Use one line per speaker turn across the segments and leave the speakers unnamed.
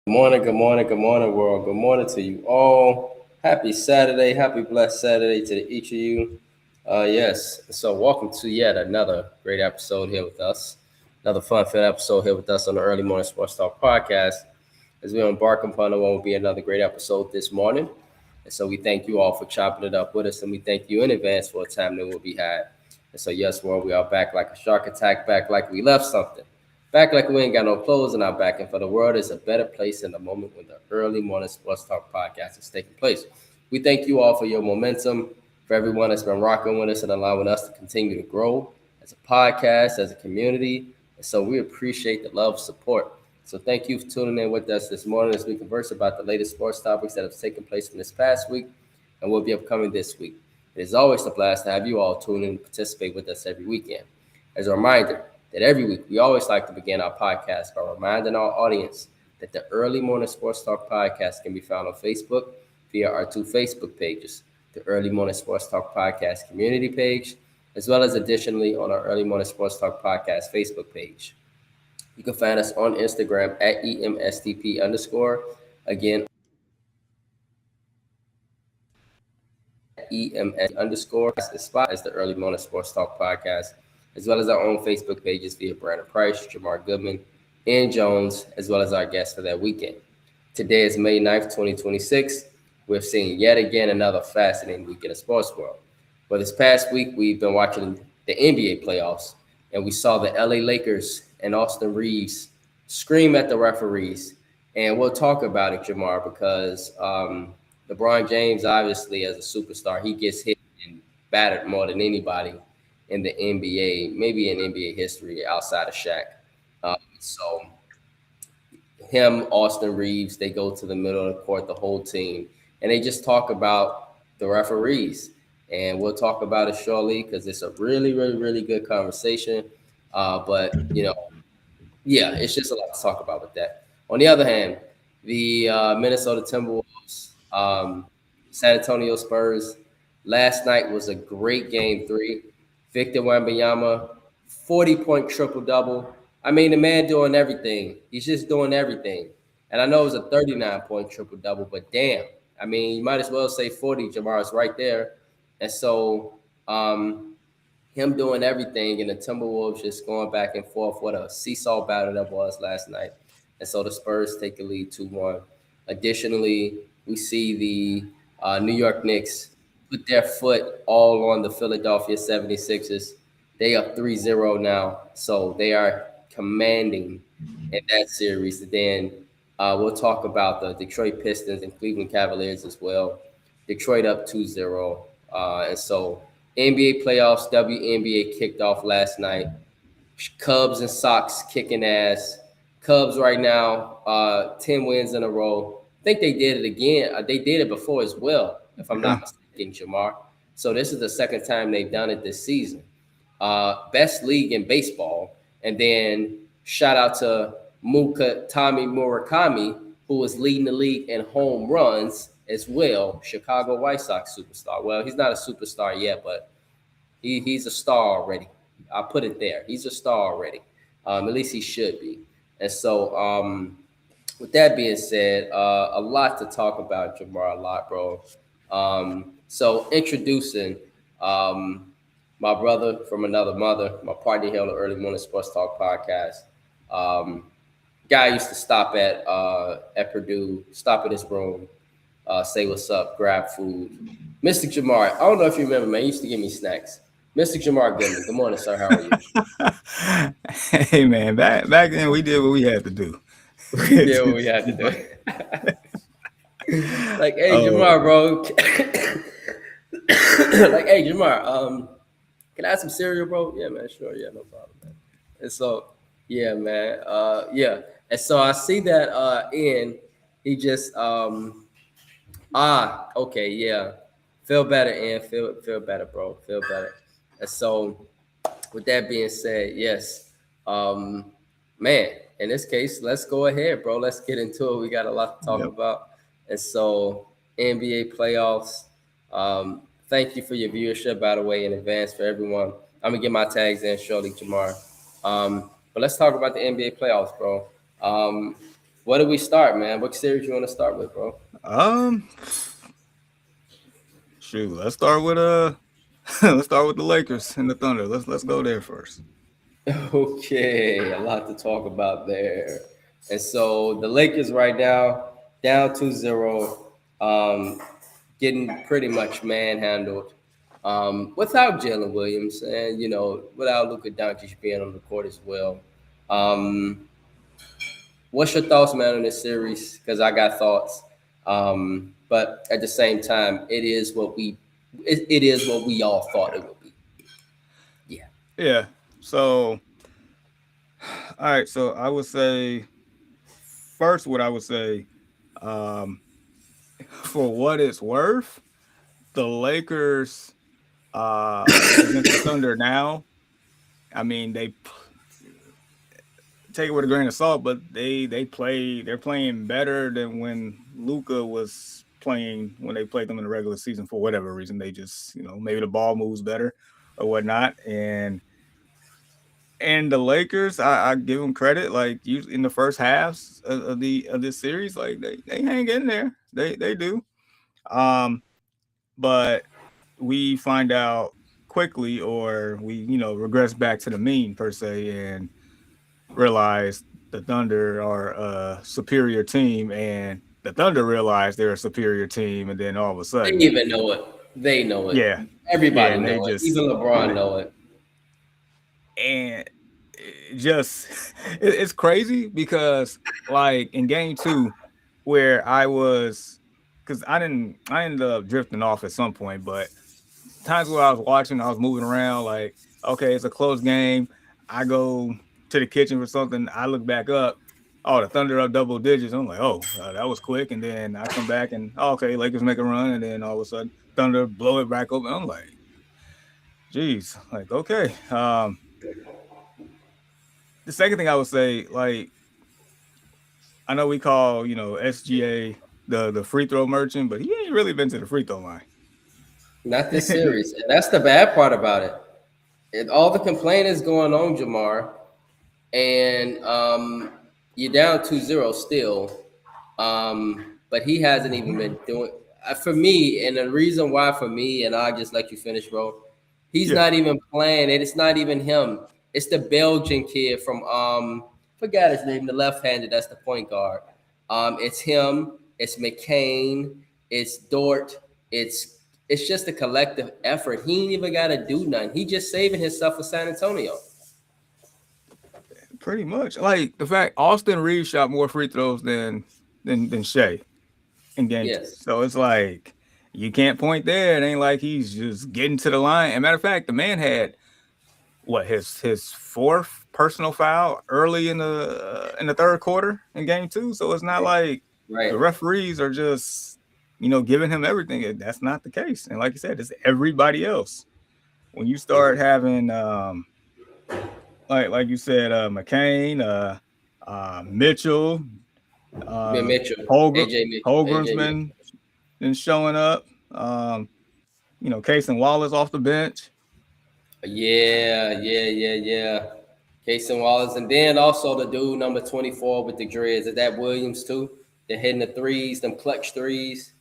Good morning, world. Good morning to you all. Happy Saturday, happy blessed Saturday to each of you. Yes, so welcome to yet another great episode here with us. Another fun-filled episode here with us on the Early Morning Sports Talk podcast. As we embark upon what will be another great episode this morning. And so we thank you all for chopping it up with us, and we thank you in advance for a time that will be had. And so, yes, world, we are back like a shark attack, back like we left something. Back like we ain't got no clothes in our back, and for the world is a better place in the moment when the early morning sports talk podcast is taking place. We thank you all for your momentum, for everyone that's been rocking with us and allowing us to continue to grow as a podcast, as a community. And so we appreciate the love, support. So thank you for tuning in with us this morning as we converse about the latest sports topics that have taken place from this past week and will be upcoming this week. It is always a blast to have you all tune in and participate with us every weekend. As a reminder, that every week we always like to begin our podcast by reminding our audience that the Early Morning Sports Talk podcast can be found on Facebook via our two Facebook pages, the Early Morning Sports Talk podcast community page, as well as additionally on our Early Morning Sports Talk podcast Facebook page. You can find us on Instagram at EMSTP underscore. Again, EMS underscore as the spot as the Early Morning Sports Talk podcast, as well as our own Facebook pages via Brandon Price, Jamar Goodman, and Jones, as well as our guests for that weekend. Today is May 9th, 2026. We've seen yet again another fascinating week in the sports world. For this past week, we've been watching the NBA playoffs, and we saw the LA Lakers and Austin Reeves scream at the referees. And we'll talk about it, Jamar, because LeBron James, obviously, as a superstar, he gets hit and battered more than anybody in the NBA, maybe in NBA history outside of Shaq. So him, Austin Reeves, they go to the middle of the court, the whole team, and they just talk about the referees. And we'll talk about it shortly because it's a really, really, really good conversation. But, yeah, it's just a lot to talk about with that. On the other hand, the Minnesota Timberwolves, San Antonio Spurs, last night was a great game three. Victor Wembanyama, 40-point triple double. I mean, the man doing everything. He's just doing everything. And I know it was a 39-point triple double, but damn. I mean, you might as well say 40, Jamar is right there. And so, him doing everything and the Timberwolves just going back and forth. What a seesaw battle that was last night. And so the Spurs take the lead 2-1. Additionally, we see the New York Knicks put their foot all on the Philadelphia 76ers. They are 3-0 now. So they are commanding in that series. And then we'll talk about the Detroit Pistons and Cleveland Cavaliers as well. Detroit up 2-0. And so NBA playoffs, WNBA kicked off last night. Cubs and Sox kicking ass. Cubs right now, 10 wins in a row. I think they did it again. They did it before as well, if I'm not mistaken, Jamar. So this is the second time they've done it this season. Best league in baseball. And then shout out to Tommy Murakami, who is leading the league in home runs as well. Chicago White Sox superstar. Well, he's not a superstar yet, but he's a star already. I'll put it there. He's a star already. At least he should be. And so, with that being said, a lot to talk about, Jamar, a lot, bro. So introducing my brother from another mother, my partner here on the Early Morning Sports Talk podcast. Guy used to stop at Purdue, stop at his room, say what's up, grab food. Mr. Jamar, I don't know if you remember, man, he used to give me snacks. Mr. Jamar Goodman, good morning, sir. How are you?
Hey man, back then we did what we had to do.
We did what we had to do. Like, hey,
Oh,
Jamar, bro. Like, hey, Jamar, can I have some cereal, bro? Yeah, man, sure. Yeah, no problem, man. And so, yeah, man. Yeah. And so I see that Ian, he just okay, yeah. Feel better, Ian. Feel better, bro. Feel better. And so with that being said, yes. Um, man, in this case, let's go ahead, bro. Let's get into it. We got a lot to talk
yep,
about. And so, NBA playoffs. Thank you for your viewership, by the way, in advance for everyone. I'm gonna get my tags in shortly tomorrow. But let's talk about the NBA playoffs, bro. Um, Where do we start, man? What series you want to start with, bro?
Um, Shoot, let's start with let's start with the Lakers and the Thunder. Let's go there first.
Okay, a lot to talk about there. And so the Lakers right now down 2-0, getting pretty much manhandled without Jalen Williams and, without Luka Doncic being on the court as well. Um, what's your thoughts, man, on this series? Because I got thoughts. But at the same time, it is what we all thought it would be. Yeah.
Yeah. So, all right. So I would say first, what I would say, um, for what it's worth, the Lakers against the Thunder now. I mean, they take it with a grain of salt, but they're playing better than when Luka was playing when they played them in the regular season for whatever reason. They just maybe the ball moves better or whatnot, and the Lakers, I give them credit. Like usually in the first halves of this series, like they hang in there. They do. Um, but we find out quickly, or we regress back to the mean per se, and realize the Thunder are a superior team, and the Thunder realize they're a superior team, and then all of a
They
sudden,
even know it. They know it.
yeah, yeah,
Everybody
and they
know it.
just
Even LeBron know it.
and it just it's crazy because like in game two, where I was, because I ended up drifting off at some point, but times where I was watching, I was moving around, like, okay, it's a close game. I go to the kitchen for something. I look back up. Oh, the Thunder up double digits. I'm like, oh, that was quick. And then I come back and, okay, Lakers make a run. And then all of a sudden, Thunder blow it back open. I'm like, geez, like, okay. The second thing I would say, like, I know we call, SGA the free throw merchant, but he ain't really been to the free throw line.
Not this series. And that's the bad part about it. All the complaining is going on, Jamar. And you're down 2-0 still. But he hasn't even been doing for me. And the reason why for me, and I'll just let you finish, bro. He's
Yeah.
not even playing, and it's not even him. It's the Belgian kid from forgot his name, the left-handed. That's the point guard. It's him. It's McCain. It's Dort. It's just a collective effort. He ain't even got to do nothing. He just saving himself for San Antonio.
Pretty much. Like the fact Austin Reeves shot more free throws than Shea in game two.
Yes.
So it's like you can't point there. It ain't like he's just getting to the line. And matter of fact, the man had his fourth personal foul early in the third quarter in game two. So it's not like the referees are just giving him everything. That's not the case. And like you said, it's everybody else. When you start having like you said, McCain, Mitchell,
Mitchell,
Holgren's been showing up. Casey Wallace off the bench.
Yeah. Casey Wallace, and then also the dude number 24 with the dreads. Is that Williams too? They're hitting the threes, them clutch threes.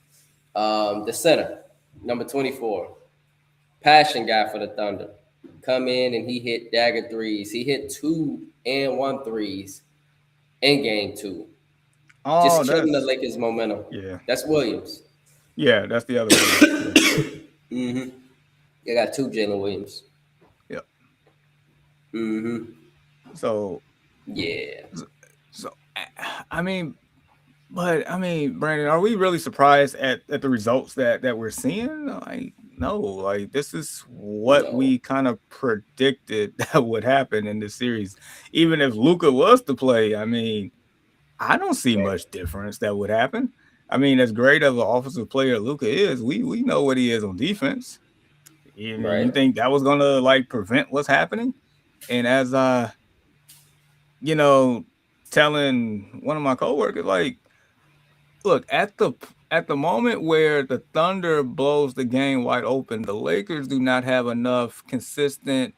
The center, number 24, passion guy for the Thunder, come in and he hit dagger threes. He hit 2 and 1 threes in game two. Just killing the Lakers' momentum.
Yeah,
that's Williams.
Yeah, that's the other one.
Mm-hmm. You got 2 Jalen Williams.
Yep.
Mm-hmm.
So
yeah.
So I mean, Brandon, are we really surprised at the results that we're seeing? Like, no, like this is what we kind of predicted that would happen in this series. Even if Luka was to play, I mean, I don't see much difference that would happen. I mean, as great of an offensive player Luka is, we know what he is on defense. You think that was gonna like prevent what's happening? And as telling one of my coworkers, like, look, at the moment where the Thunder blows the game wide open, the Lakers do not have enough consistent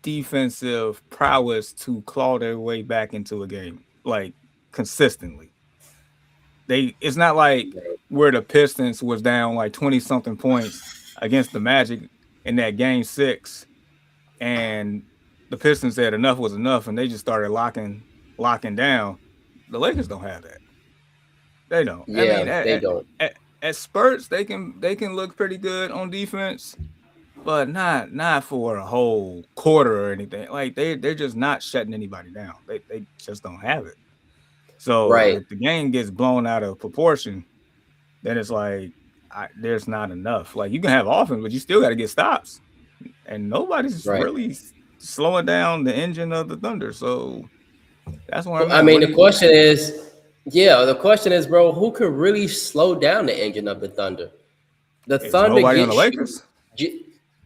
defensive prowess to claw their way back into a game. Like, consistently. It's not like where the Pistons was down like 20 something points against the Magic in that game 6, and the Pistons said enough was enough, and they just started locking down. The Lakers don't have that. They don't. I mean,
Yeah, they don't.
at spurts they can look pretty good on defense, but not for a whole quarter or anything. Like they're just not shutting anybody down. They just don't have it. So
Right.
if the game gets blown out of proportion, then it's like there's not enough. Like you can have offense, but you still got to get stops, and nobody's
Right.
really slowing down the engine of the Thunder. So that's where I'm
I
at.
mean, the question is, bro, who could really slow down the engine of the Thunder? The
Is
Thunder
nobody on the
gets
Lakers?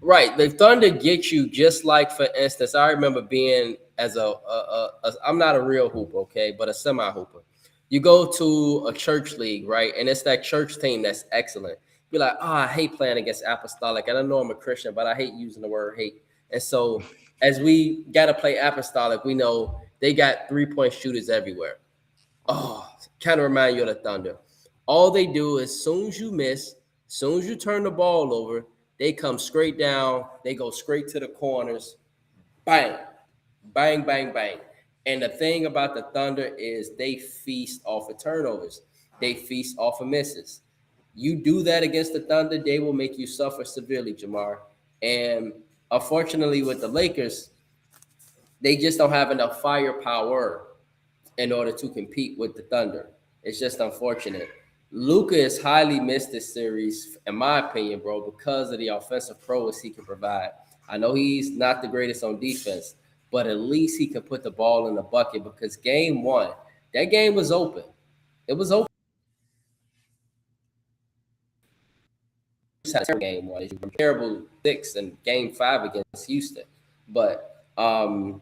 right. The Thunder gets you just like, for instance, I remember being as I'm not a real hooper, okay, but a semi hooper. You go to a church league, right, and it's that church team that's excellent. You're like, I hate playing against Apostolic, and I know I'm a Christian, but I hate using the word hate. And so, as we got to play Apostolic, we know they got 3-point shooters everywhere. Oh, kind of remind you of the Thunder. All they do is, soon as you miss, soon as you turn the ball over, they come straight down. They go straight to the corners. Bang, bang, bang, bang. And the thing about the Thunder is they feast off of turnovers. They feast off of misses. You do that against the Thunder, they will make you suffer severely, Jamar. And unfortunately, with the Lakers, they just don't have enough firepower in order to compete with the Thunder. It's just unfortunate. Luka is highly missed this series, in my opinion, bro, because of the offensive prowess he can provide. I know he's not the greatest on defense, but at least he can put the ball in the bucket, because game 1, that game was open. It was open. Game 1, terrible 6 in game 5 against Houston, but game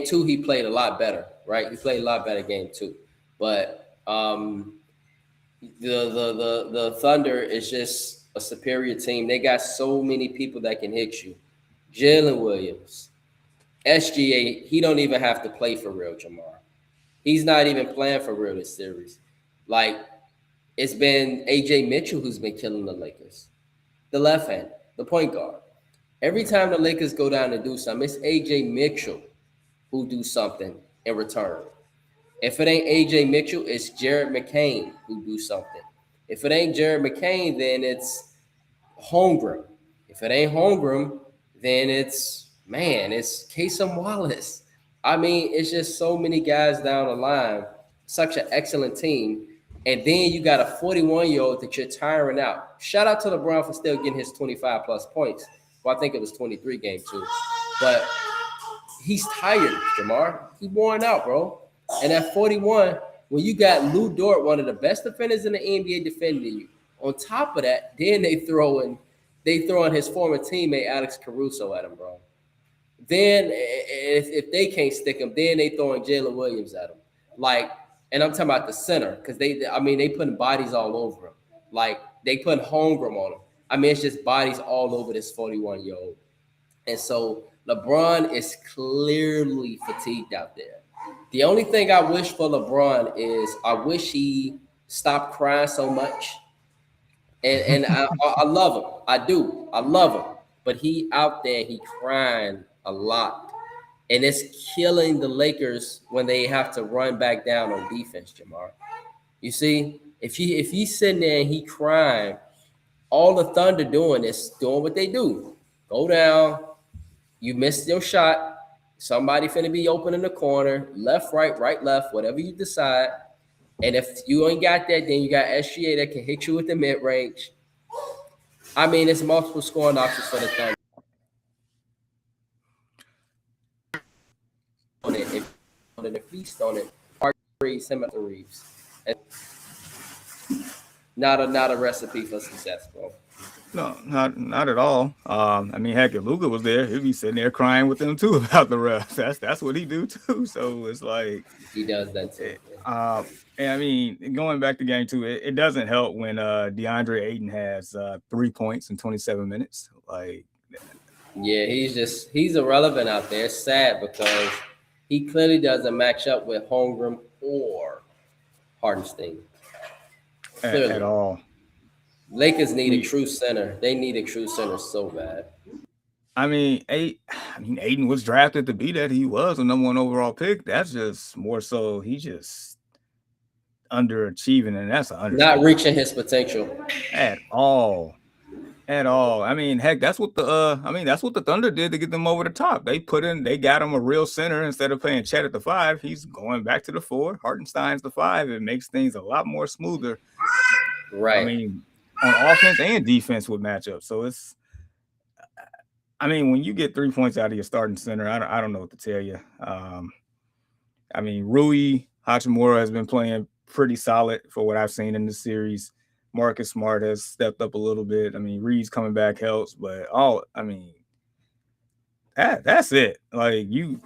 2 he played a lot better, right? He played a lot better game 2, but the Thunder is just a superior team. They got so many people that can hit you. Jalen Williams, SGA, he don't even have to play for real, Jamar. He's not even playing for real this series. Like, it's been AJ Mitchell who's been killing the Lakers. The left hand, the point guard. Every time the Lakers go down to do something, it's AJ Mitchell who do something in return. If it ain't AJ Mitchell, it's Jared McCain who do something. If it ain't Jared McCain, then it's Holmgren. If it ain't Holmgren, then it's Kasem Wallace. I mean, it's just so many guys down the line. Such an excellent team. And then you got a 41-year-old that you're tiring out. Shout out to LeBron for still getting his 25-plus points. Well, I think it was 23 game 2. But he's tired, Jamar. He's worn out, bro. And at 41, when you got Lou Dort, one of the best defenders in the NBA, defending you, on top of that, then they throw in his former teammate Alex Caruso at him, bro. Then if they can't stick him, then they throwing Jalen Williams at him. Like, and I'm talking about the center, because they putting bodies all over him. Like, they putting Holmgren on him. I mean, it's just bodies all over this 41-year-old. And so LeBron is clearly fatigued out there. The only thing I wish for LeBron is I wish he stopped crying so much. And I love him. I do. I love him. But he out there, he crying a lot. And it's killing the Lakers when they have to run back down on defense, Jamar. You see, if he's sitting there and he crying, all the Thunder doing is doing what they do. Go down. You missed your shot. Somebody finna be open in the corner, left, right, left, whatever you decide. And if you ain't got that, then you got SGA that can hit you with the mid-range. I mean, it's multiple scoring options for the Thunder. On the feast on it, Reeves. Not a recipe for success, bro.
No, not at all. I mean, heck, if Luka was there, he'd be sitting there crying with them too about the refs. That's what he do too. So it's like
he does that too.
And I mean, going back to game 2, it doesn't help when DeAndre Ayton has 3 points in 27 minutes. Like,
yeah, he's irrelevant out there. It's sad because he clearly doesn't match up with Holmgren or Hartenstein.
at
Clearly.
all.
Lakers need a true center. They need a true center so bad.
I mean, Aiden was drafted to be that. He was a number 1 overall pick. That's just more so he just underachieving, and that's
not reaching his potential
at all. At all. I mean, heck, that's what the Thunder did to get them over the top. They got him a real center instead of playing Chet at the 5. He's going back to the 4. Hartenstein's the 5. It makes things a lot more smoother.
Right.
I mean, on offense and defense with matchups. So it's, I mean, when you get 3 points out of your starting center, I don't know what to tell you. I mean, Rui Hachimura has been playing pretty solid for what I've seen in the series. Marcus Smart has stepped up a little bit. I mean, Reed's coming back helps, but that's it. The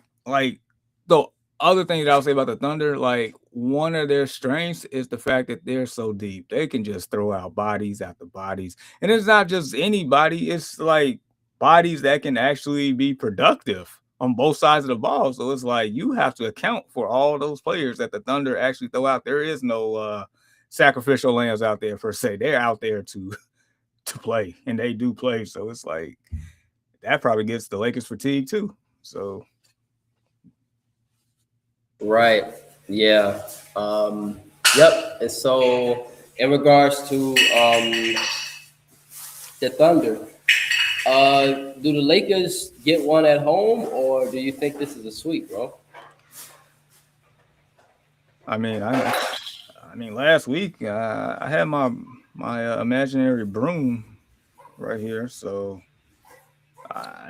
other thing that I'll say about the Thunder, like, one of their strengths is the fact that they're so deep. They can just throw out bodies after bodies. And it's not just anybody. It's like bodies that can actually be productive on both sides of the ball. So it's like you have to account for all those players that the Thunder actually throw out. There is no sacrificial lambs out there per se. They're out there to play, and they do play. So it's like that probably gets the Lakers fatigue too. So
right, yeah, yep. And so in regards to the Thunder, do the Lakers get one at home, or do you think this is a sweep, bro?
I mean, last week I had my imaginary broom right here, so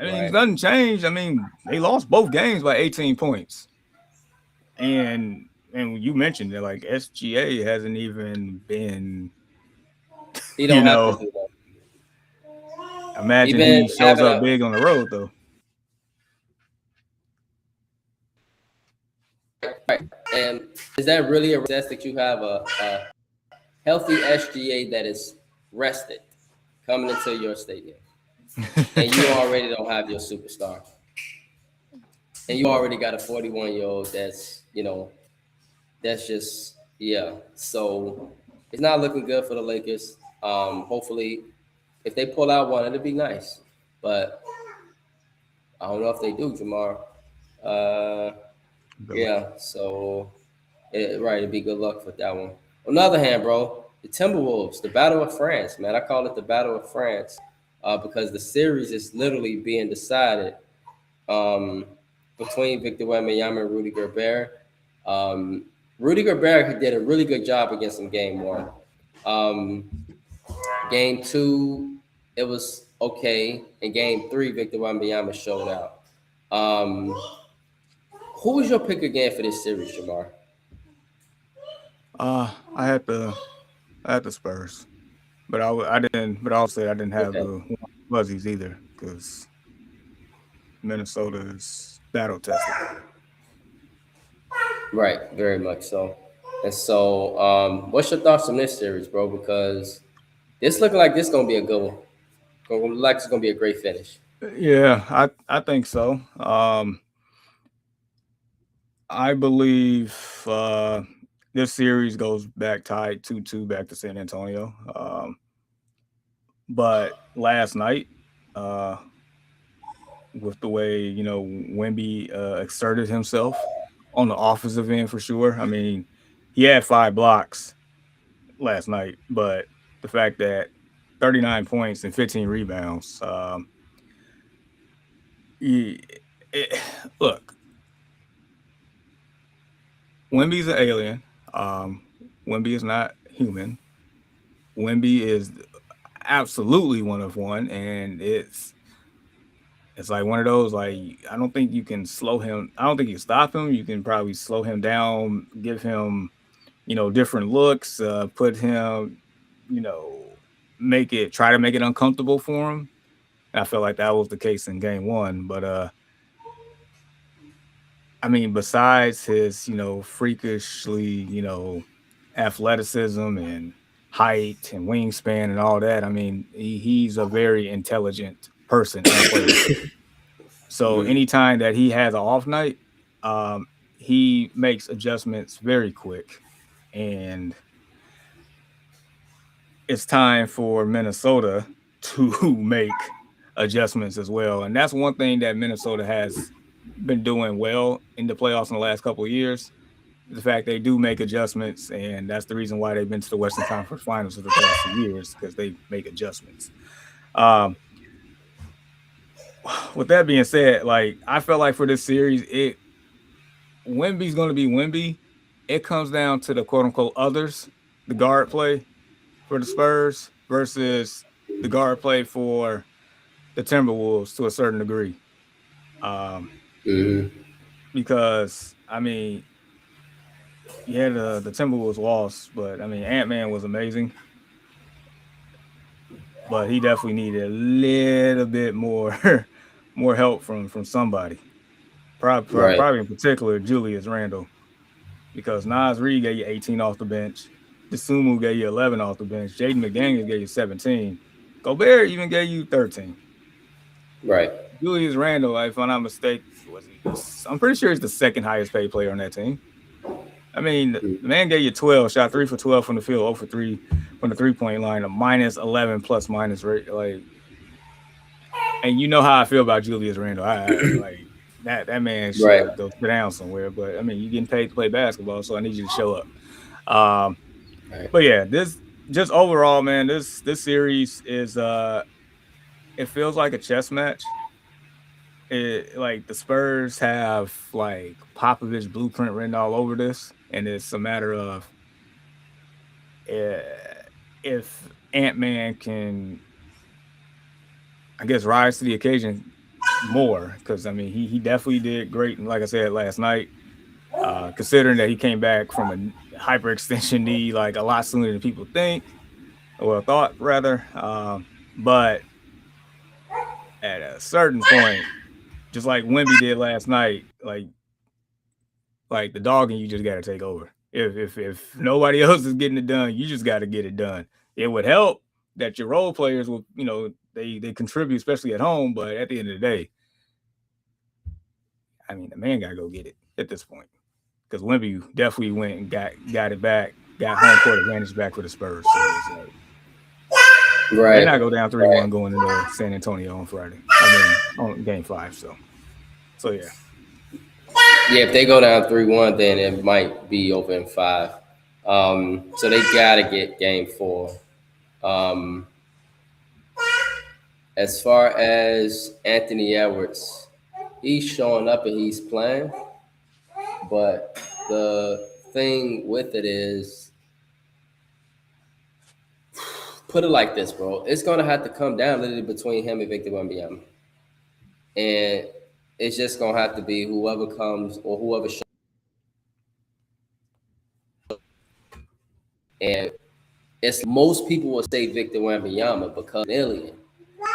nothing changed. I mean, they lost both games by 18 points, and you mentioned that, like, SGA hasn't even been.
He don't have to do that.
Imagine he shows up big on the road, though.
Right. And is that really a success that you have a healthy SGA that is rested coming into your stadium, and you already don't have your superstar, and you already got a 41-year-old that's just So it's not looking good for the Lakers. Hopefully, if they pull out one, it'll be nice. But I don't know if they do, Jamar. Yeah, so it'd be good luck with that one. On the other hand, bro, the Timberwolves, the Battle of France, man. I call it the Battle of France because the series is literally being decided between Victor Wembanyama and Rudy Gobert. Rudy Gobert did a really good job against him game 1. Game 2, it was okay. In game 3, Victor Wembanyama showed out. Who was your pick again for this series, Jamar?
I had the Spurs, but I didn't. But I'll say I didn't have the Fuzzies either because Minnesota is battle tested.
Right, very much so. And so, what's your thoughts on this series, bro? Because it's looking like this gonna be a good one. It's gonna be a great finish.
Yeah, I think so. I believe this series goes back tied 2-2 back to San Antonio. But last night, with the way Wemby exerted himself on the offensive end for sure. I mean, he had 5 blocks last night, but the fact that 39 points and 15 rebounds. Look, Wemby's an alien. Wemby is not human. Wemby is absolutely one of one, and it's like one of those, like, I don't think you can slow him. I don't think you can stop him. You can probably slow him down, give him, different looks, put him, try to make it uncomfortable for him. And I feel like that was the case in game 1, but I mean, besides his, freakishly, athleticism and height and wingspan and all that, I mean, he's a very intelligent person. So anytime that he has an off night, he makes adjustments very quick, and it's time for Minnesota to make adjustments as well. And that's one thing that Minnesota has been doing well in the playoffs in the last couple of years. The fact they do make adjustments, and that's the reason why they've been to the Western Conference Finals for the past 2 years, because they make adjustments. With that being said, like, I felt like for this series, Wemby's going to be Wemby. It comes down to the quote unquote others, the guard play for the Spurs versus the guard play for the Timberwolves to a certain degree. Because, I mean, yeah, the Timberwolves lost, but I mean, Ant-Man was amazing. But he definitely needed a little bit more more help from somebody. Probably in particular Julius Randle. Because Naz Reid gave you 18 off the bench. Dosunmu gave you 11 off the bench. Jaden McDaniels gave you 17. Gobert even gave you 13.
Right.
Julius Randle, if I'm not mistaken, I'm pretty sure he's the second highest paid player on that team. I mean, the man gave you 12, shot 3 for 12 from the field, 0 for 3 from the 3-point line, a minus 11 plus minus rate. Like, and you know how I feel about Julius Randle. I like that man should go sit down somewhere. But I mean, you're getting paid to play basketball, so I need you to show up. But yeah, this just overall, man, this series is it feels like a chess match. Like the Spurs have like Popovich blueprint written all over this, and it's a matter of if Ant-Man can, I guess, rise to the occasion more, because I mean he definitely did great, and like I said last night, considering that he came back from a hyperextension knee like a lot sooner than people think, or thought rather, but at a certain point, just like Wemby did last night, like the dog and you just got to take over. If nobody else is getting it done, you just got to get it done. It would help that your role players will, they contribute, especially at home. But at the end of the day, I mean, the man got to go get it at this point, because Wemby definitely went and got it back, got home court advantage back for the Spurs. So they're not go down 3-1 going into San Antonio on Friday. I mean, on Game 5. So yeah.
Yeah, if they go down 3-1, then it might be over in 5. So they gotta get Game 4. As far as Anthony Edwards, he's showing up and he's playing, but the thing with it is, put it like this, bro. It's gonna have to come down literally between him and Victor Wembanyama, and it's just gonna have to be whoever comes or whoever shows. And it's most people will say Victor Wembanyama because alien,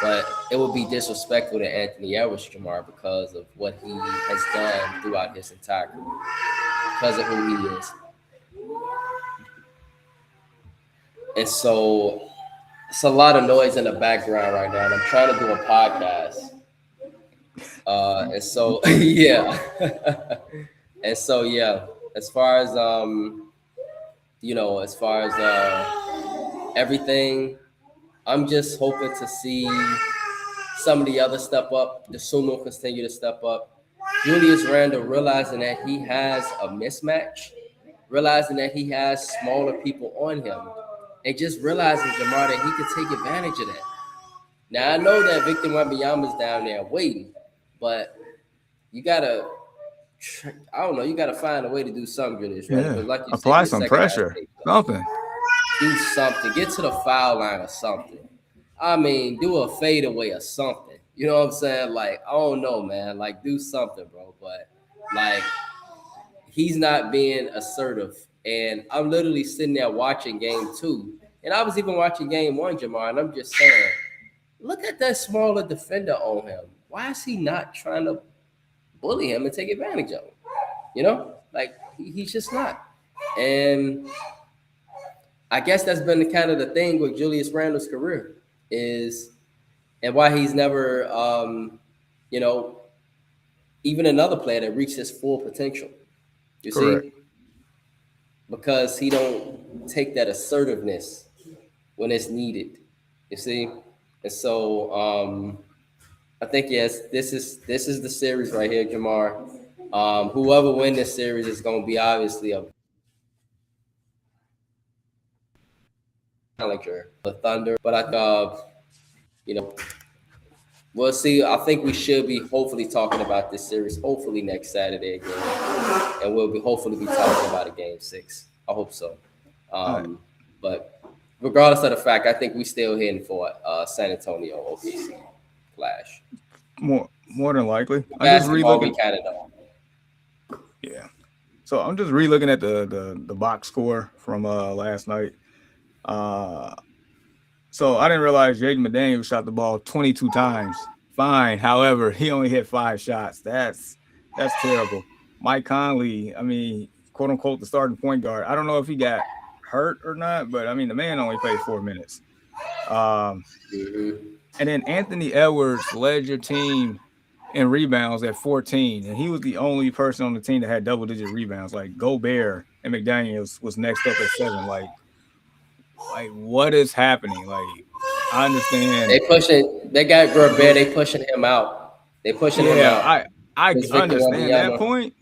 but it would be disrespectful to Anthony Edwards, Jamar, because of what he has done throughout his entire career, because of who he is. And so it's a lot of noise in the background right now, and I'm trying to do a podcast. And so yeah. And so yeah, as far as everything, I'm just hoping to see some of the other step up. The Sumo continue to step up. Julius Randle realizing that he has a mismatch, realizing that he has smaller people on him, and just realizing, Jamar, that he can take advantage of that. Now I know that Victor Wembanyama's down there waiting, but you gotta, you gotta find a way to do something, Julius. Right?
Yeah.
Like you
apply
said,
some pressure, something.
Do something. Get to the foul line or something. I mean, do a fadeaway or something. You know what I'm saying? Like, I don't know, man. Like, do something, bro. But like, he's not being assertive. And I'm literally sitting there watching Game 2, and I was even watching Game 1, Jamar, and I'm just saying, look at that smaller defender on him. Why is he not trying to bully him and take advantage of him? Like he's just not. And I guess that's been kind of the thing with Julius Randle's career is, and why he's never, even another player that reached his full potential. You
Correct.
see, because he don't take that assertiveness when it's needed. You see, and so I think yes, this is the series right here, Jamar. Whoever win this series is going to be obviously a challenger, the Thunder. But you know, we'll see. I think we should be hopefully talking about this series hopefully next Saturday again, and we'll be hopefully be talking about a game 6. I hope so.
All right.
But regardless of the fact, I think we still heading for San Antonio OKC clash.
More than likely. I'm just
Basketball, we
relooking.
kind of know.
Yeah. So I'm just relooking at the box score from last night. So I didn't realize Jaden McDaniels shot the ball 22 times. Fine. However, he only hit 5 shots. That's terrible. Mike Conley, I mean, quote unquote, the starting point guard. I don't know if he got hurt or not, but I mean, the man only played 4 minutes.
Mm-hmm.
And then Anthony Edwards led your team in rebounds at 14, and he was the only person on the team that had double-digit rebounds. Like Gobert and McDaniels was next up at 7. Like what is happening? Like, I understand.
They got Gobert. They pushing him out. They pushing him
Yeah,
out.
I
It's Victor
understand that
Wembanyama.
point,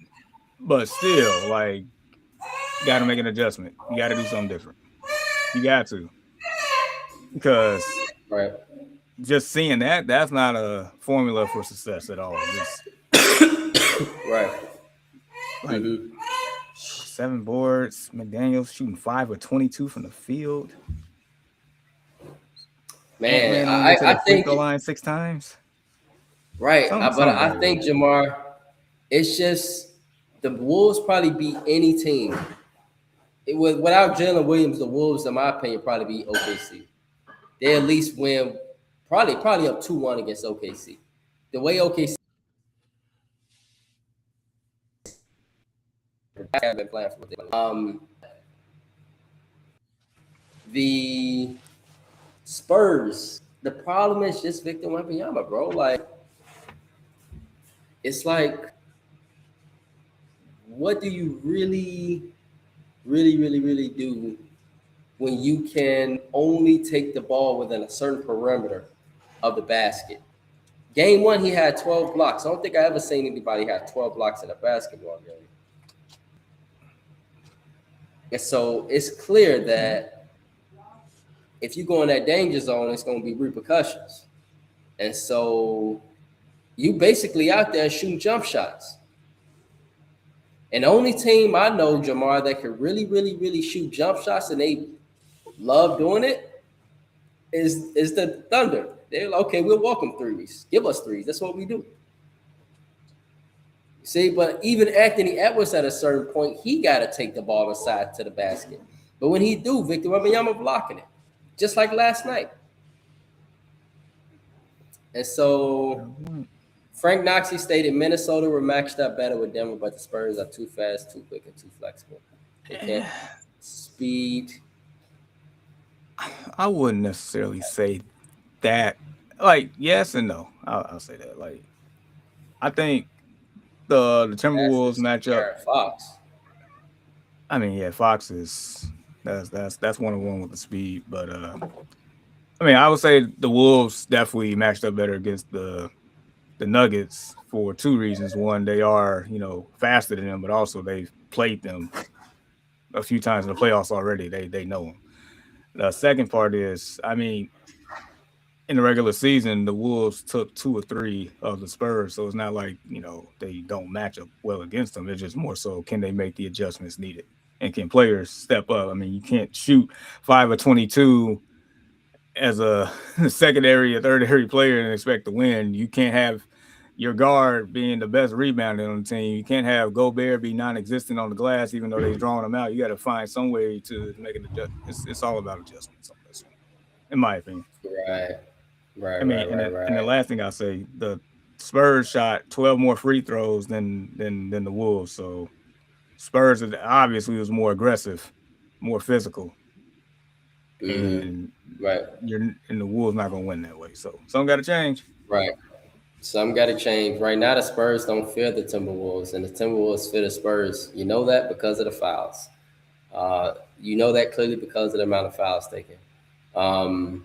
but still, like, you got to make an adjustment. You got to do something different. You got to, because
Right.
just seeing that's not a formula for success at all. Just
Right.
like 7 boards. McDaniels shooting 5 of 22 from the field.
Man,
Man only to
I
the free
think
throw line 6 times.
right.
Something
But I
about
think
it.
Jamar, it's just the Wolves probably beat any team. Without Jalen Williams, the Wolves, in my opinion, probably beat OKC. They at least win probably up 2-1 against OKC. The way OKC have been playing for the Spurs. The problem is just Victor Wembanyama, bro. Like, it's like, what do you really do when you can only take the ball within a certain perimeter of the basket? Game 1, he had 12 blocks. I don't think I ever seen anybody have 12 blocks in a basketball game. And so it's clear that if you go in that danger zone, it's going to be repercussions. And so you basically out there shooting jump shots. And the only team I know, Jamar, that can really shoot jump shots and they love doing it is the Thunder. They're like, okay, we'll welcome threes. Give us threes. That's what we do. See, but even Anthony Edwards at a certain point, he got to take the ball inside to the basket. But when he do, Victor Wembanyama blocking it, just like last night. And so Frank Knox, he stated Minnesota were matched up better with Denver, but the Spurs are too fast, too quick, and too flexible. They can't speed.
I wouldn't necessarily say that. Like, yes and no. I'll say that. Like, I think the Timberwolves matchup.
Fox.
I mean, yeah, Fox is that's 1-on-1 with the speed, but I mean, I would say the Wolves definitely matched up better against the Nuggets for 2 reasons. One, they are, faster than them, but also they've played them a few times in the playoffs already. They know them. The second part is, I mean, in the regular season, the Wolves took 2 or 3 of the Spurs, so it's not like, they don't match up well against them. It's just more so, can they make the adjustments needed? And can players step up? I mean, you can't shoot 5 or 22 as a secondary or third-area player and expect to win. You can't have your guard being the best rebounder on the team. You can't have Gobert be non-existent on the glass, even though they're drawing him out. You got to find some way to make an adjustment. It's all about adjustments on this one, in my opinion.
Right.
I mean, and the last thing I'll say, the Spurs shot 12 more free throws than the Wolves. So Spurs obviously was more aggressive, more physical. And
right.
The Wolves not gonna win that way. So something got to change.
Right. Some got to change. Right now, the Spurs don't fear the Timberwolves, and the Timberwolves fear the Spurs. You know that because of the fouls. You know that clearly because of the amount of fouls taken. Um,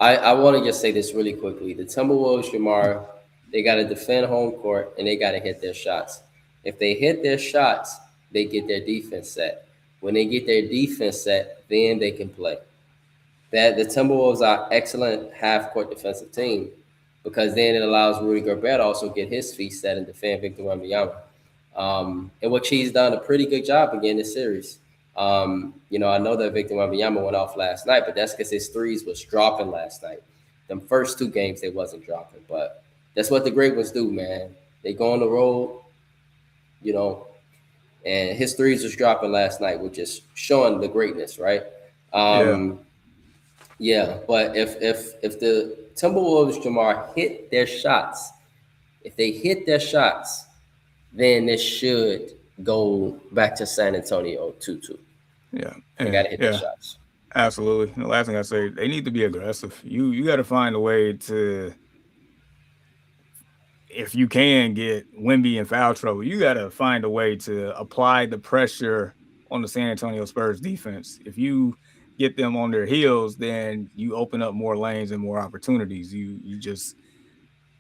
I want to just say this really quickly. The Timberwolves, Jamar, they got to defend home court and they got to hit their shots. If they hit their shots, they get their defense set. When they get their defense set, then they can play. That the Timberwolves are excellent half court defensive team because then it allows Rudy Gobert to also get his feet set and defend Victor Wembanyama. And which he's done a pretty good job again this series. I know that Victor Wembanyama went off last night, but that's because his threes was dropping last night. Them first two games they wasn't dropping, but that's what the great ones do, man. They go on the road, you know, and his threes was dropping last night, which is showing the greatness, right?
Yeah.
Yeah, but if the Timberwolves, Jamar, hit their shots, if they hit their shots, then this should go back to San Antonio 2-2.
Yeah.
They got to hit their shots.
Absolutely. And the last thing I say, they need to be aggressive. You got to find a way to, if you can get Wemby in foul trouble, you got to find a way to apply the pressure on the San Antonio Spurs defense. If you get them on their heels, then you open up more lanes and more opportunities. You just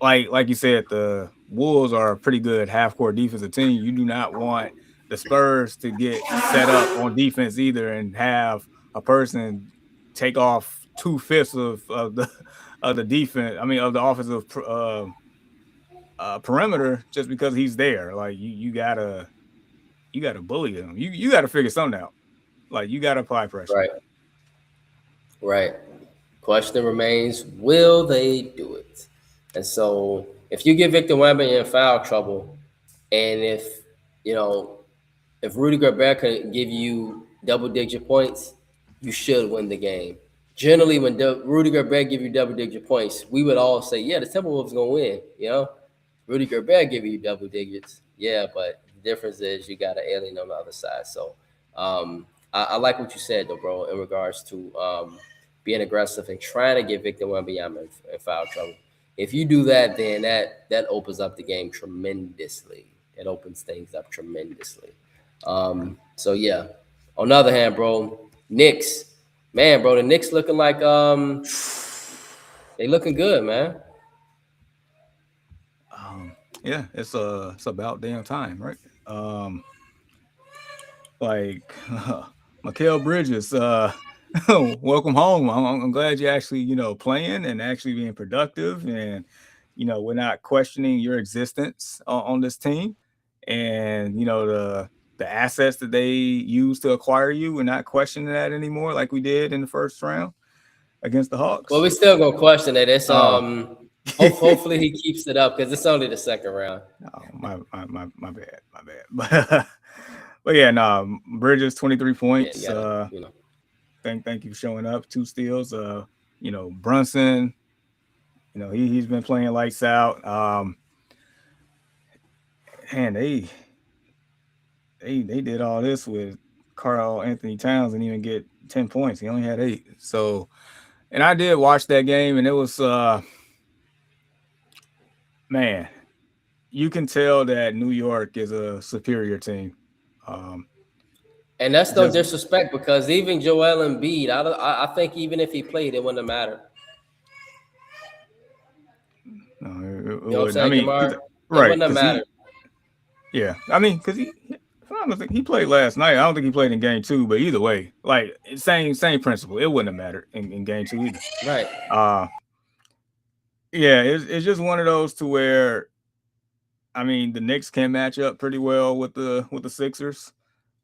like you said, the Wolves are a pretty good half-court defensive team. You do not want the Spurs to get set up on defense either and have a person take off 2/5 of the defense. I mean, of the offensive perimeter just because he's there. Like you gotta bully him. You gotta figure something out. Like you gotta apply pressure.
Right. Question remains: will they do it? And so, if you get Victor Wembanyama in foul trouble, and if Rudy Gobert can give you double-digit points, you should win the game. Generally, when Rudy Gobert give you double-digit points, we would all say, "Yeah, the Timberwolves gonna win." Rudy Gobert give you double digits, yeah, but the difference is you got an alien on the other side. So, I like what you said, though, bro, in regards to being aggressive and trying to get Victor Wembanyama in foul trouble. If you do that, then that opens up the game tremendously. It opens things up tremendously. So yeah. On the other hand, bro, Knicks, man, bro, the Knicks looking like they looking good, man.
Yeah, it's about damn time, right? Like Mikal Bridges, welcome home. I'm glad you're actually playing and actually being productive, and we're not questioning your existence on this team, and the assets that they use to acquire you, we're not questioning that anymore like we did in the first round against the Hawks.
Well, we still gonna question it. It's hopefully he keeps it up because it's only the second round.
Oh, my bad. But yeah, no, Bridges 23 points. Thank you for showing up. 2 steals. Brunson, he's been playing lights out. And they did all this with Karl-Anthony Towns and even get 10 points. He only had 8. So, and I did watch that game, and it was man, you can tell that New York is a superior team.
And that's no disrespect because even Joel Embiid, I think even if he played, it wouldn't have mattered.
No,
you know what I'm saying, Jamar?
Right.
It wouldn't have mattered.
Yeah, I mean, because I don't think he played last night. I don't think he played in game 2, but either way, like same principle. It wouldn't have mattered in game 2 either.
Right.
Yeah, it's just one of those to where, I mean, the Knicks can match up pretty well with the Sixers.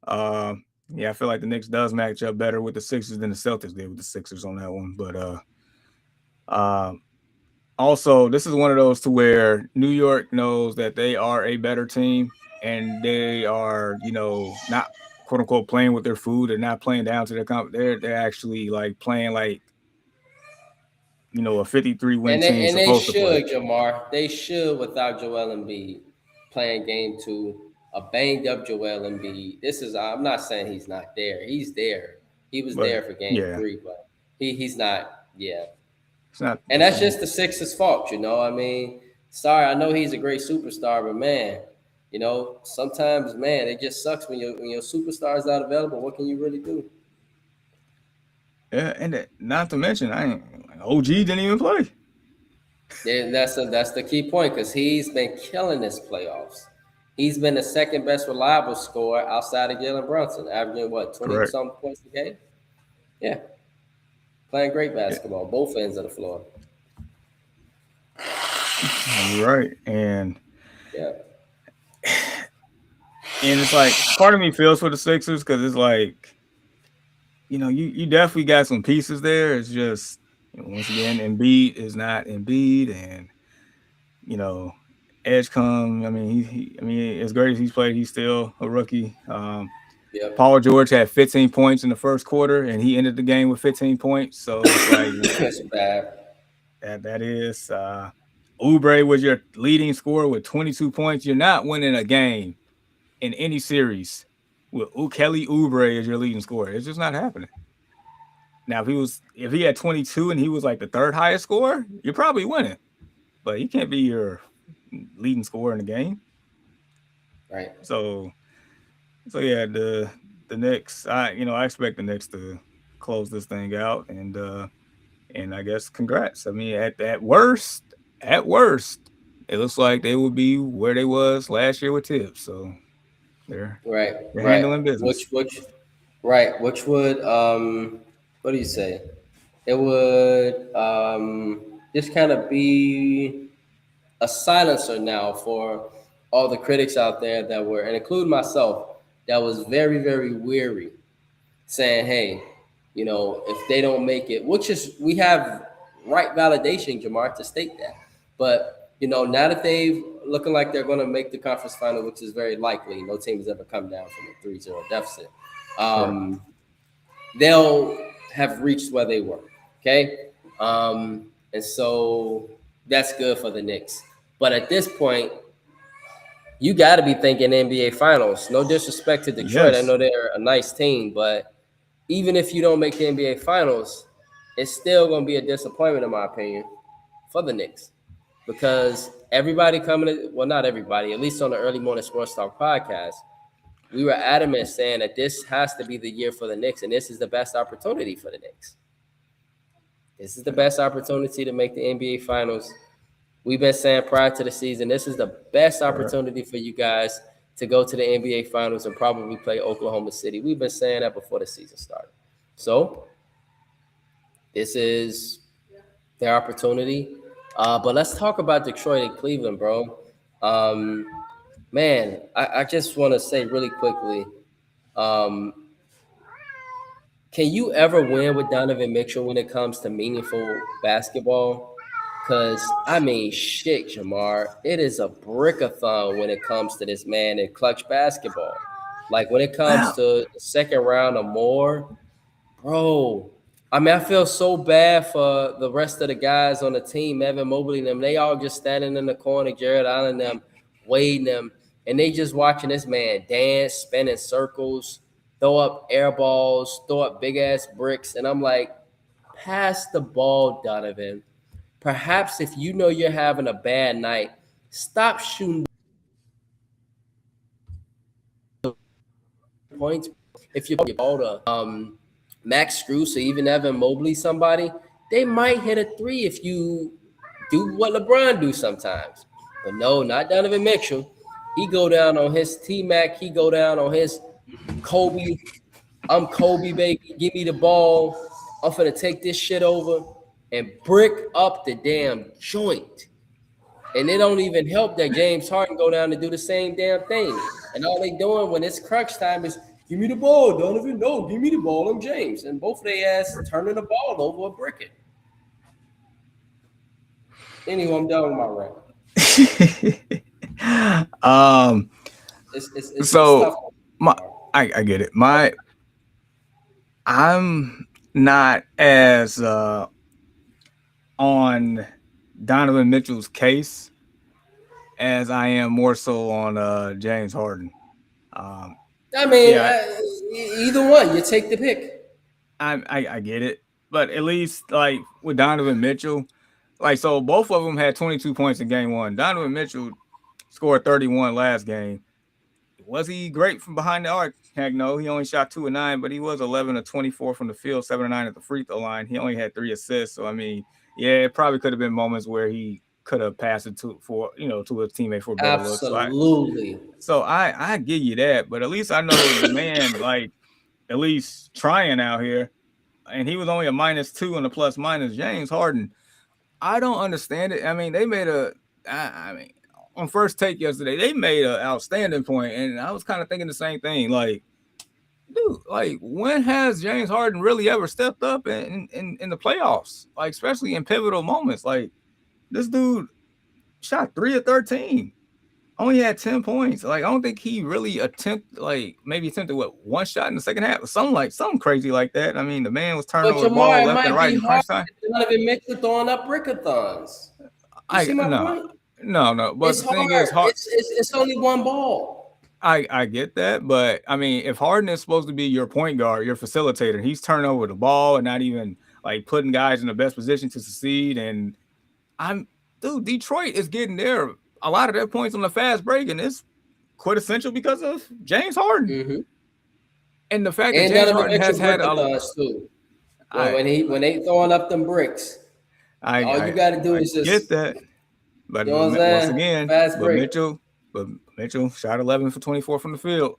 Yeah, I feel like the Knicks does match up better with the Sixers than the Celtics did with the Sixers on that one. But also, this is one of those to where New York knows that they are a better team and they are, not quote unquote playing with their food. They're not playing down to their they're actually like playing like a 53-win team.
And they should, Jamar. They should without Joel Embiid playing game 2. A banged up Joel Embiid. I'm not saying he's not there. He's there. He was there for game 3, but he's not. Yeah,
it's not.
And that's just the Sixers' fault, I mean, Sorry, I know he's a great superstar, but man, sometimes, man, it just sucks when your superstar is not available. What can you really do?
Yeah, and not to mention, OG didn't even play.
Yeah, that's the key point because he's been killing this playoffs. He's been the second best reliable scorer outside of Jalen Brunson, averaging what 20
Correct.
some points a game. Yeah, playing great
Yeah,
basketball, both ends of the floor.
you're right.
Yeah,
And it's like part of me feels for the Sixers because it's like, you definitely got some pieces there. It's just once again, Embiid is not Embiid, and you know, Edgecombe. I mean, as great as he's played, he's still a rookie.
yep.
Paul George had 15 points in the first quarter, and he ended the game with 15 points. So it's like
That's bad.
that is. Oubre was your leading scorer with 22 points. You're not winning a game in any series with Kelly Oubre as your leading scorer. It's just not happening. Now, if he had 22 and he was like the third highest scorer, you're probably winning. But he can't be your leading scorer in the game.
Right.
So yeah, the Knicks. I expect the Knicks to close this thing out, and I guess congrats. I mean, at worst, it looks like they will be where they was last year with Tibbs. So they're
Right.
they're
Right.
handling business.
Which would what do you say? It would just kind of be a silencer now for all the critics out there that were, and include myself, that was very, very weary, saying, hey, if they don't make it, which is, we have right validation, Jamar, to state that. But, now that they've looking like they're going to make the conference final, which is very likely, no team has ever come down from a 3-0 deficit.
Right.
They'll have reached where they were. Okay. And so that's good for the Knicks. But at this point, you got to be thinking NBA Finals. No disrespect to Detroit. I
Yes.
know they're a nice team, but even if you don't make the NBA Finals, it's still going to be a disappointment, in my opinion, for the Knicks. Because everybody not everybody, at least on the Early Morning Sports Talk podcast, we were adamant saying that this has to be the year for the Knicks, and this is the best opportunity for the Knicks. This is the best opportunity to make the NBA Finals. We've been saying prior to the season, this is the best opportunity for you guys to go to the NBA Finals and probably play Oklahoma City. We've been saying that before the season started. So this is their opportunity. But let's talk about Detroit and Cleveland, bro. Man, I just want to say really quickly, can you ever win with Donovan Mitchell when it comes to meaningful basketball? Because, I mean, shit, Jamar, it is a brick-a-thon when it comes to this man in clutch basketball. Like, when it comes to the second round or more, bro, I mean, I feel so bad for the rest of the guys on the team, Evan Mobley and them. They all just standing in the corner, Jared Allen and them, waiting them, and they just watching this man dance, spin in circles, throw up air balls, throw up big-ass bricks. And I'm like, pass the ball, Donovan. Perhaps if you know you're having a bad night, stop shooting points. If you ball to Max Strus or even Evan Mobley, somebody, they might hit a three if you do what LeBron do sometimes. But no, not Donovan Mitchell. He go down on his T-Mac. He go down on his Kobe. I'm Kobe, baby. Give me the ball. I'm finna take this shit over and brick up the damn joint. And it don't even help that James Harden go down and do the same damn thing. And all they doing when it's crunch time is, give me the ball, Donovan. No, give me the ball. I'm James. And both of their ass turning the ball over or bricking. Anyway, I'm done with my rant. It's
So
tough.
I get it. I'm not as on Donovan Mitchell's case as I am more so on James Harden.
I mean, either one, you take the pick.
I get it, but at least like with Donovan Mitchell, Like, so both of them had 22 points in game one. Donovan Mitchell scored 31 last game. Was he great from behind the arc? Heck no. He only shot 2 of 9, but he was 11 of 24 from the field, 7 of 9 at the free throw line. He only had 3 assists. So I mean, yeah, it probably could have been moments where he could have passed it to a teammate for a better look. So I give you that, but at least I know the man like at least trying out here, and he was only a -2 on the plus minus. James Harden, I don't understand it. I mean, they made I mean, on First Take yesterday, they made an outstanding point, and I was kind of thinking the same thing. Like, dude, like when has James Harden really ever stepped up in the playoffs? Like, especially in pivotal moments. Like, this dude shot 3 of 13, only had 10 points. Like, I don't think he really attempted one shot in the second half, something crazy like that. I mean, the man was turning over the ball left and right in crunch time.
Donovan Mitchell throwing up brickathons. You see my point?
No, but the thing is,
it's only one ball.
I get that, but I mean, if Harden is supposed to be your point guard, your facilitator, he's turning over the ball and not even like putting guys in the best position to succeed. And Detroit is getting there. A lot of their points on the fast break, and it's quintessential because of James Harden.
Mm-hmm.
And the fact that James Harden has had
too. When they throwing up them bricks, all you got to do is just
get that. But
you know
once again, Mitchell shot 11 for 24 from the field.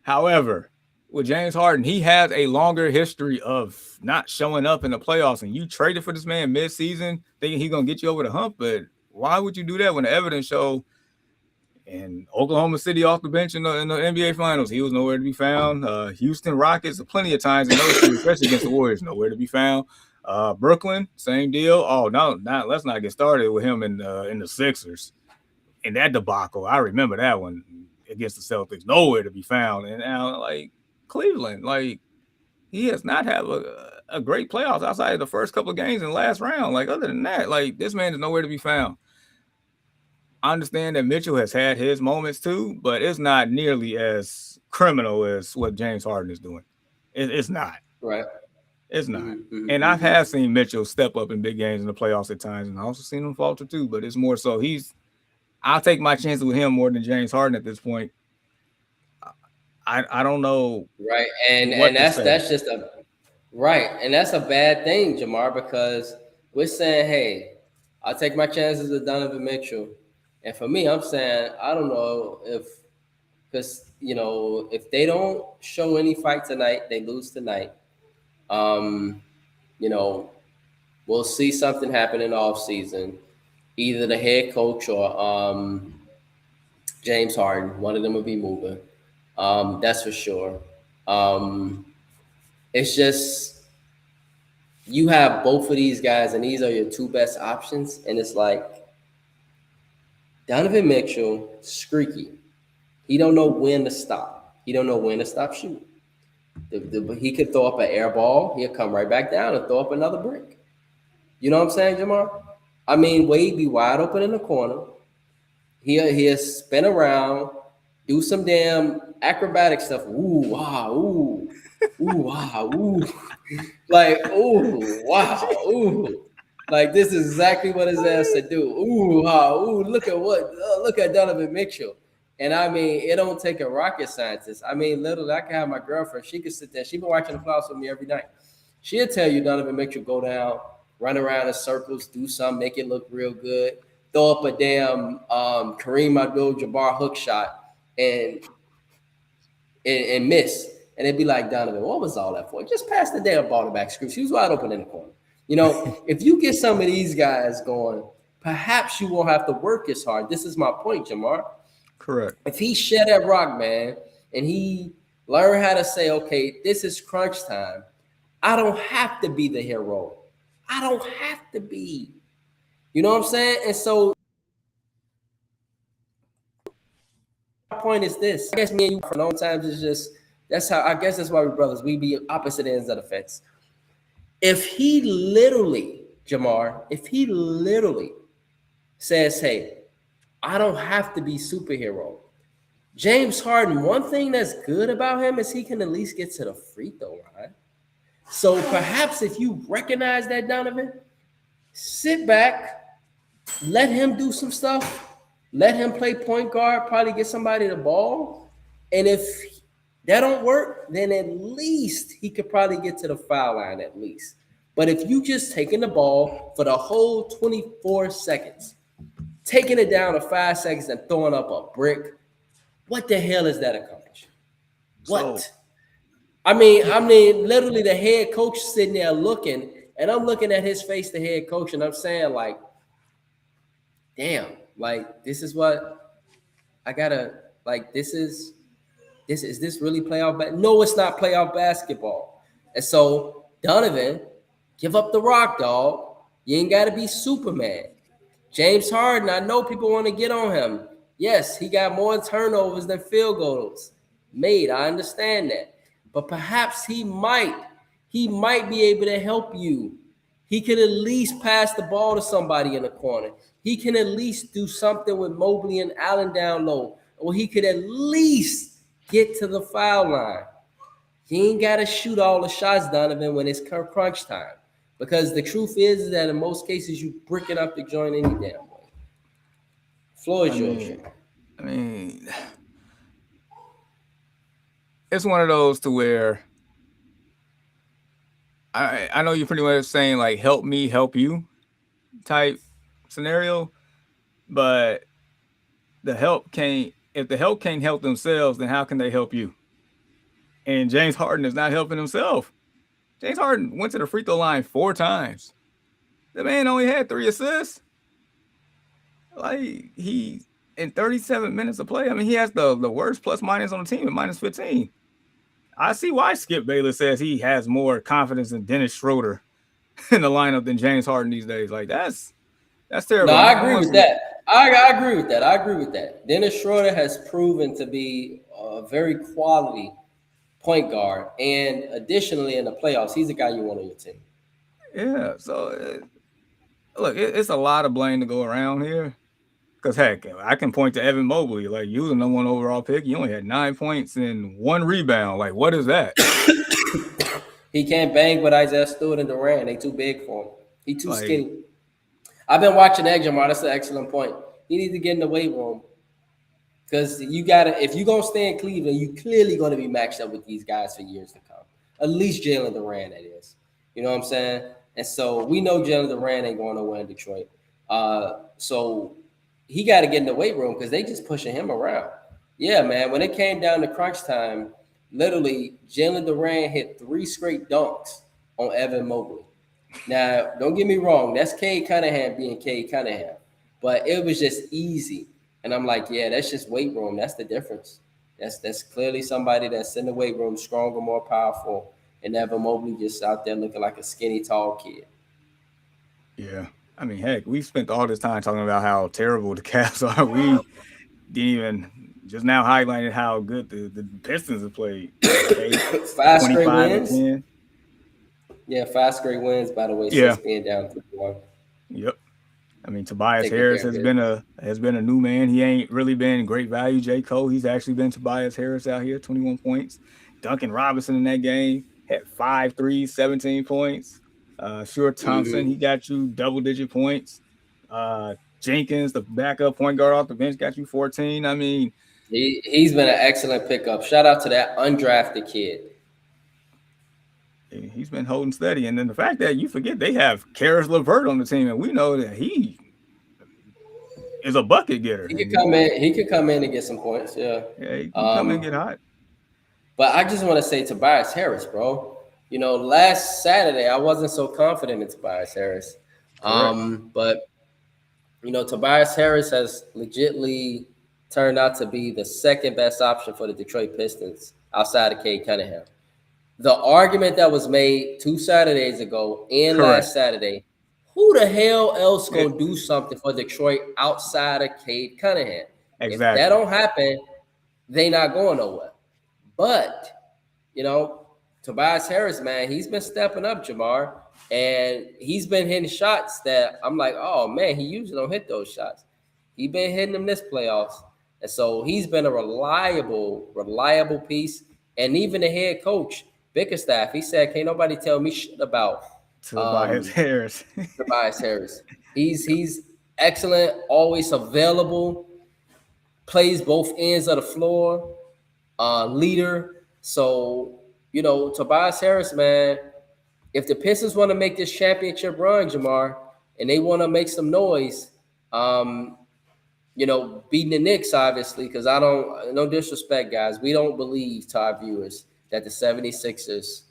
However, with James Harden, he has a longer history of not showing up in the playoffs, and you traded for this man mid-season thinking he's going to get you over the hump, but why would you do that when the evidence show in Oklahoma City off the bench in the NBA Finals, he was nowhere to be found. Houston Rockets, plenty of times in those two, especially against the Warriors, nowhere to be found. Brooklyn, same deal. Oh no, let's not get started with him in the Sixers. In that debacle, I remember that one against the Celtics, nowhere to be found. And now, like Cleveland, like he has not had a great playoffs outside of the first couple of games in the last round. Like other than that, like this man is nowhere to be found. I understand that Mitchell has had his moments too, but it's not nearly as criminal as what James Harden is doing. It's not.
Right.
It's not. Mm-hmm. And I have seen Mitchell step up in big games in the playoffs at times, and I also seen him falter too, but it's more so I'll take my chances with him more than James Harden at this point. I don't know.
Right. And that's just and that's a bad thing, Jamar, because we're saying, hey, I'll take my chances with Donovan Mitchell. And for me, I'm saying, I don't know because if they don't show any fight tonight, they lose tonight. We'll see something happen in the offseason. Either the head coach or James Harden, one of them will be moving. That's for sure. It's just you have both of these guys, and these are your two best options. And it's like Donovan Mitchell, streaky. He don't know when to stop. He don't know when to stop shooting. He could throw up an air ball. He'll come right back down and throw up another brick. You know what I'm saying, Jamar? I mean, Wade be wide open in the corner. He'll spin around, do some damn acrobatic stuff. Ooh, wow, ooh, ooh, wow, ooh. Like, ooh, wow, ooh. Like, this is exactly what his ass to do. Ooh, wow, ooh, look at Donovan Mitchell. And I mean, it don't take a rocket scientist. I mean, literally, I can have my girlfriend. She can sit there. She's been watching the playoffs with me every night. She'll tell you Donovan Mitchell go down, run around in circles, do something, make it look real good, throw up a damn Kareem Abdul-Jabbar hook shot and miss. And it'd be like, Donovan, what was all that for? Just pass the damn ball to back. Screw. She was wide open in the corner. If you get some of these guys going, perhaps you won't have to work as hard. This is my point, Jamar.
Correct.
If he shed that rock, man, and he learned how to say, okay, this is crunch time, I don't have to be the hero. I don't have to be. You know what I'm saying? And so my point is this. I guess me and you for a long time is just that's why we're brothers. We be opposite ends of the fence. If he literally, Jamar, says, hey, I don't have to be superhero. James Harden, one thing that's good about him is he can at least get to the free throw line. So perhaps if you recognize that, Donovan, sit back, let him do some stuff, let him play point guard, probably get somebody the ball. And if that don't work, then at least he could probably get to the foul line at least. But if you just taking the ball for the whole 24 seconds, taking it down to 5 seconds and throwing up a brick, what the hell is that accomplishing? What?
So,
I mean, literally the head coach sitting there looking, and I'm looking at his face, the head coach, and I'm saying, like, damn, like, this is what I gotta, like, this is this really playoff? No, it's not playoff basketball. And so, Donovan, give up the rock, dog. You ain't got to be Superman. James Harden, I know people want to get on him. Yes, he got more turnovers than field goals made. I understand that. But perhaps he might be able to help you. He could at least pass the ball to somebody in the corner. He can at least do something with Mobley and Allen down low. Or he could at least get to the foul line. He ain't got to shoot all the shots, Donovan, when it's crunch time. Because the truth is that in most cases, you bricking up the joint any damn way. Floor is yours.
I mean, it's one of those to where I know you're pretty much saying, like, help me, help you type scenario. But if the help can't help themselves, then how can they help you? And James Harden is not helping himself. James Harden went to the free throw line 4 times. The man only had 3 assists. Like, he, in 37 minutes of play, I mean, he has the worst plus minus on the team at minus 15. I see why Skip Bayless says he has more confidence in Dennis Schroeder in the lineup than James Harden these days. Like, that's terrible.
No, I agree with that. I agree with that. I agree with that. Dennis Schroeder has proven to be a very quality point guard, and additionally in the playoffs, he's a guy you want on your team.
Yeah, so look, it's a lot of blame to go around here. Because, heck, I can point to Evan Mobley. Like, you were the number 1 overall pick. You only had 9 points and 1 rebound. Like, what is that?
He can't bang with Isaiah Stewart and Durant. They too big for him. He too skinny. I've been watching Jamar. That's an excellent point. He needs to get in the weight room. Because if you're going to stay in Cleveland, you clearly going to be matched up with these guys for years to come. At least Jalen Durant, that is. You know what I'm saying? And so we know Jalen Durant ain't going nowhere in Detroit. So he got to get in the weight room because they just pushing him around. Yeah, man. When it came down to crunch time, literally Jalen Durant hit 3 straight dunks on Evan Mobley. Now, don't get me wrong. That's Cade Cunningham being Cade Cunningham. But it was just easy. And I'm like, yeah, that's just weight room. That's the difference. That's clearly somebody that's in the weight room, stronger, more powerful. And Evan Mobley just out there looking like a skinny, tall kid.
Yeah. I mean, heck, we spent all this time talking about how terrible the Cavs are. We didn't even just now highlighted how good the Pistons have played.
5 straight wins. Yeah, 5 straight wins, by the way, since being down 3-1.
Yep. I mean, Tobias Harris has been a new man. He ain't really been great value. J. Cole, he's actually been Tobias Harris out here, 21 points. Duncan Robinson in that game had 5 threes, 17 points. Stuart Thompson, he got you double-digit points. Jenkins, the backup point guard off the bench, got you 14. I mean,
he's been an excellent pickup. Shout out to that undrafted kid.
He's been holding steady. And then the fact that you forget they have Karis LeVert on the team, and we know that he is a bucket getter.
He could come in and get some points. Yeah,
he can come in and get hot.
But I just want to say Tobias Harris, bro. You know, last Saturday I wasn't so confident in Tobias Harris. But you know, Tobias Harris has legitimately turned out to be the second best option for the Detroit Pistons outside of Cade Cunningham. The argument that was made 2 Saturdays ago and last Saturday, who the hell else gonna do something for Detroit outside of Cade Cunningham? Exactly. If that don't happen, they not going nowhere. But, you know, Tobias Harris, man, he's been stepping up, Jamar, and he's been hitting shots that I'm like, oh, man, he usually don't hit those shots. He's been hitting them this playoffs. And so he's been a reliable piece. And even the head coach, Bickerstaff, he said, can't nobody tell me shit about
Tobias Harris.
Tobias Harris. He's excellent, always available, plays both ends of the floor, leader. So, Tobias Harris, man, if the Pistons want to make this championship run, Jamar, and they want to make some noise, beating the Knicks, obviously, because no disrespect, guys, we don't believe to our viewers that the 76ers,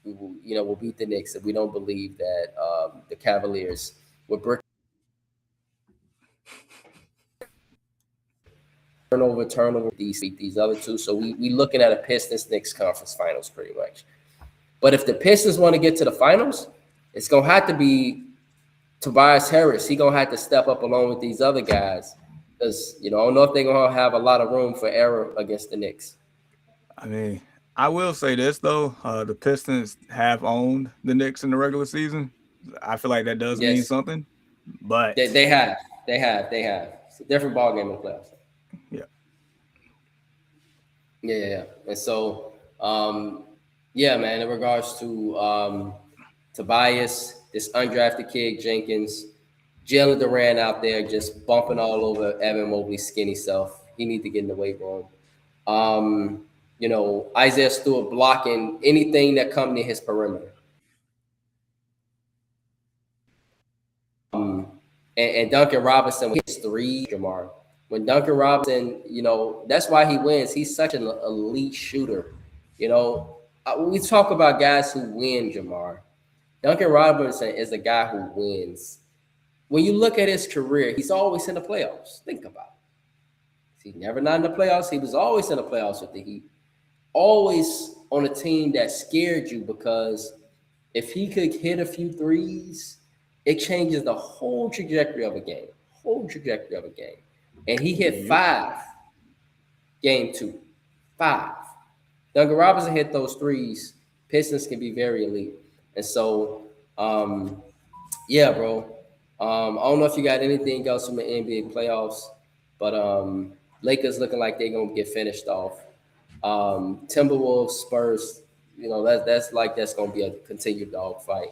will beat the Knicks, and we don't believe that the Cavaliers will break turnover these other two. So we looking at a Pistons-Knicks conference finals pretty much. But if the Pistons want to get to the finals, it's going to have to be Tobias Harris. He's going to have to step up along with these other guys because, I don't know if they're going to have a lot of room for error against the Knicks.
I mean, I will say this, though. The Pistons have owned the Knicks in the regular season. I feel like that does mean something. But
They have. It's a different ballgame in the playoffs. Yeah. And so, man, in regards to Tobias, this undrafted kid, Jenkins, Jalen Duran out there just bumping all over Evan Mobley's skinny self. He needs to get in the weight room. Isaiah Stewart blocking anything that comes near his perimeter. And Duncan Robinson with his three, Jamar. When Duncan Robinson, that's why he wins. He's such an elite shooter. We talk about guys who win, Jamar. Duncan Robinson is a guy who wins. When you look at his career, he's always in the playoffs. Think about it. He's never not in the playoffs. He was always in the playoffs with the Heat. Always on a team that scared you because if he could hit a few threes, it changes the whole trajectory of a game. And he hit 5 game 2. 5. Duncan Robinson hit those threes. Pistons can be very elite. And so, bro. I don't know if you got anything else from the NBA playoffs, but Lakers looking like they're going to get finished off. Timberwolves, Spurs, that's going to be a continued dogfight.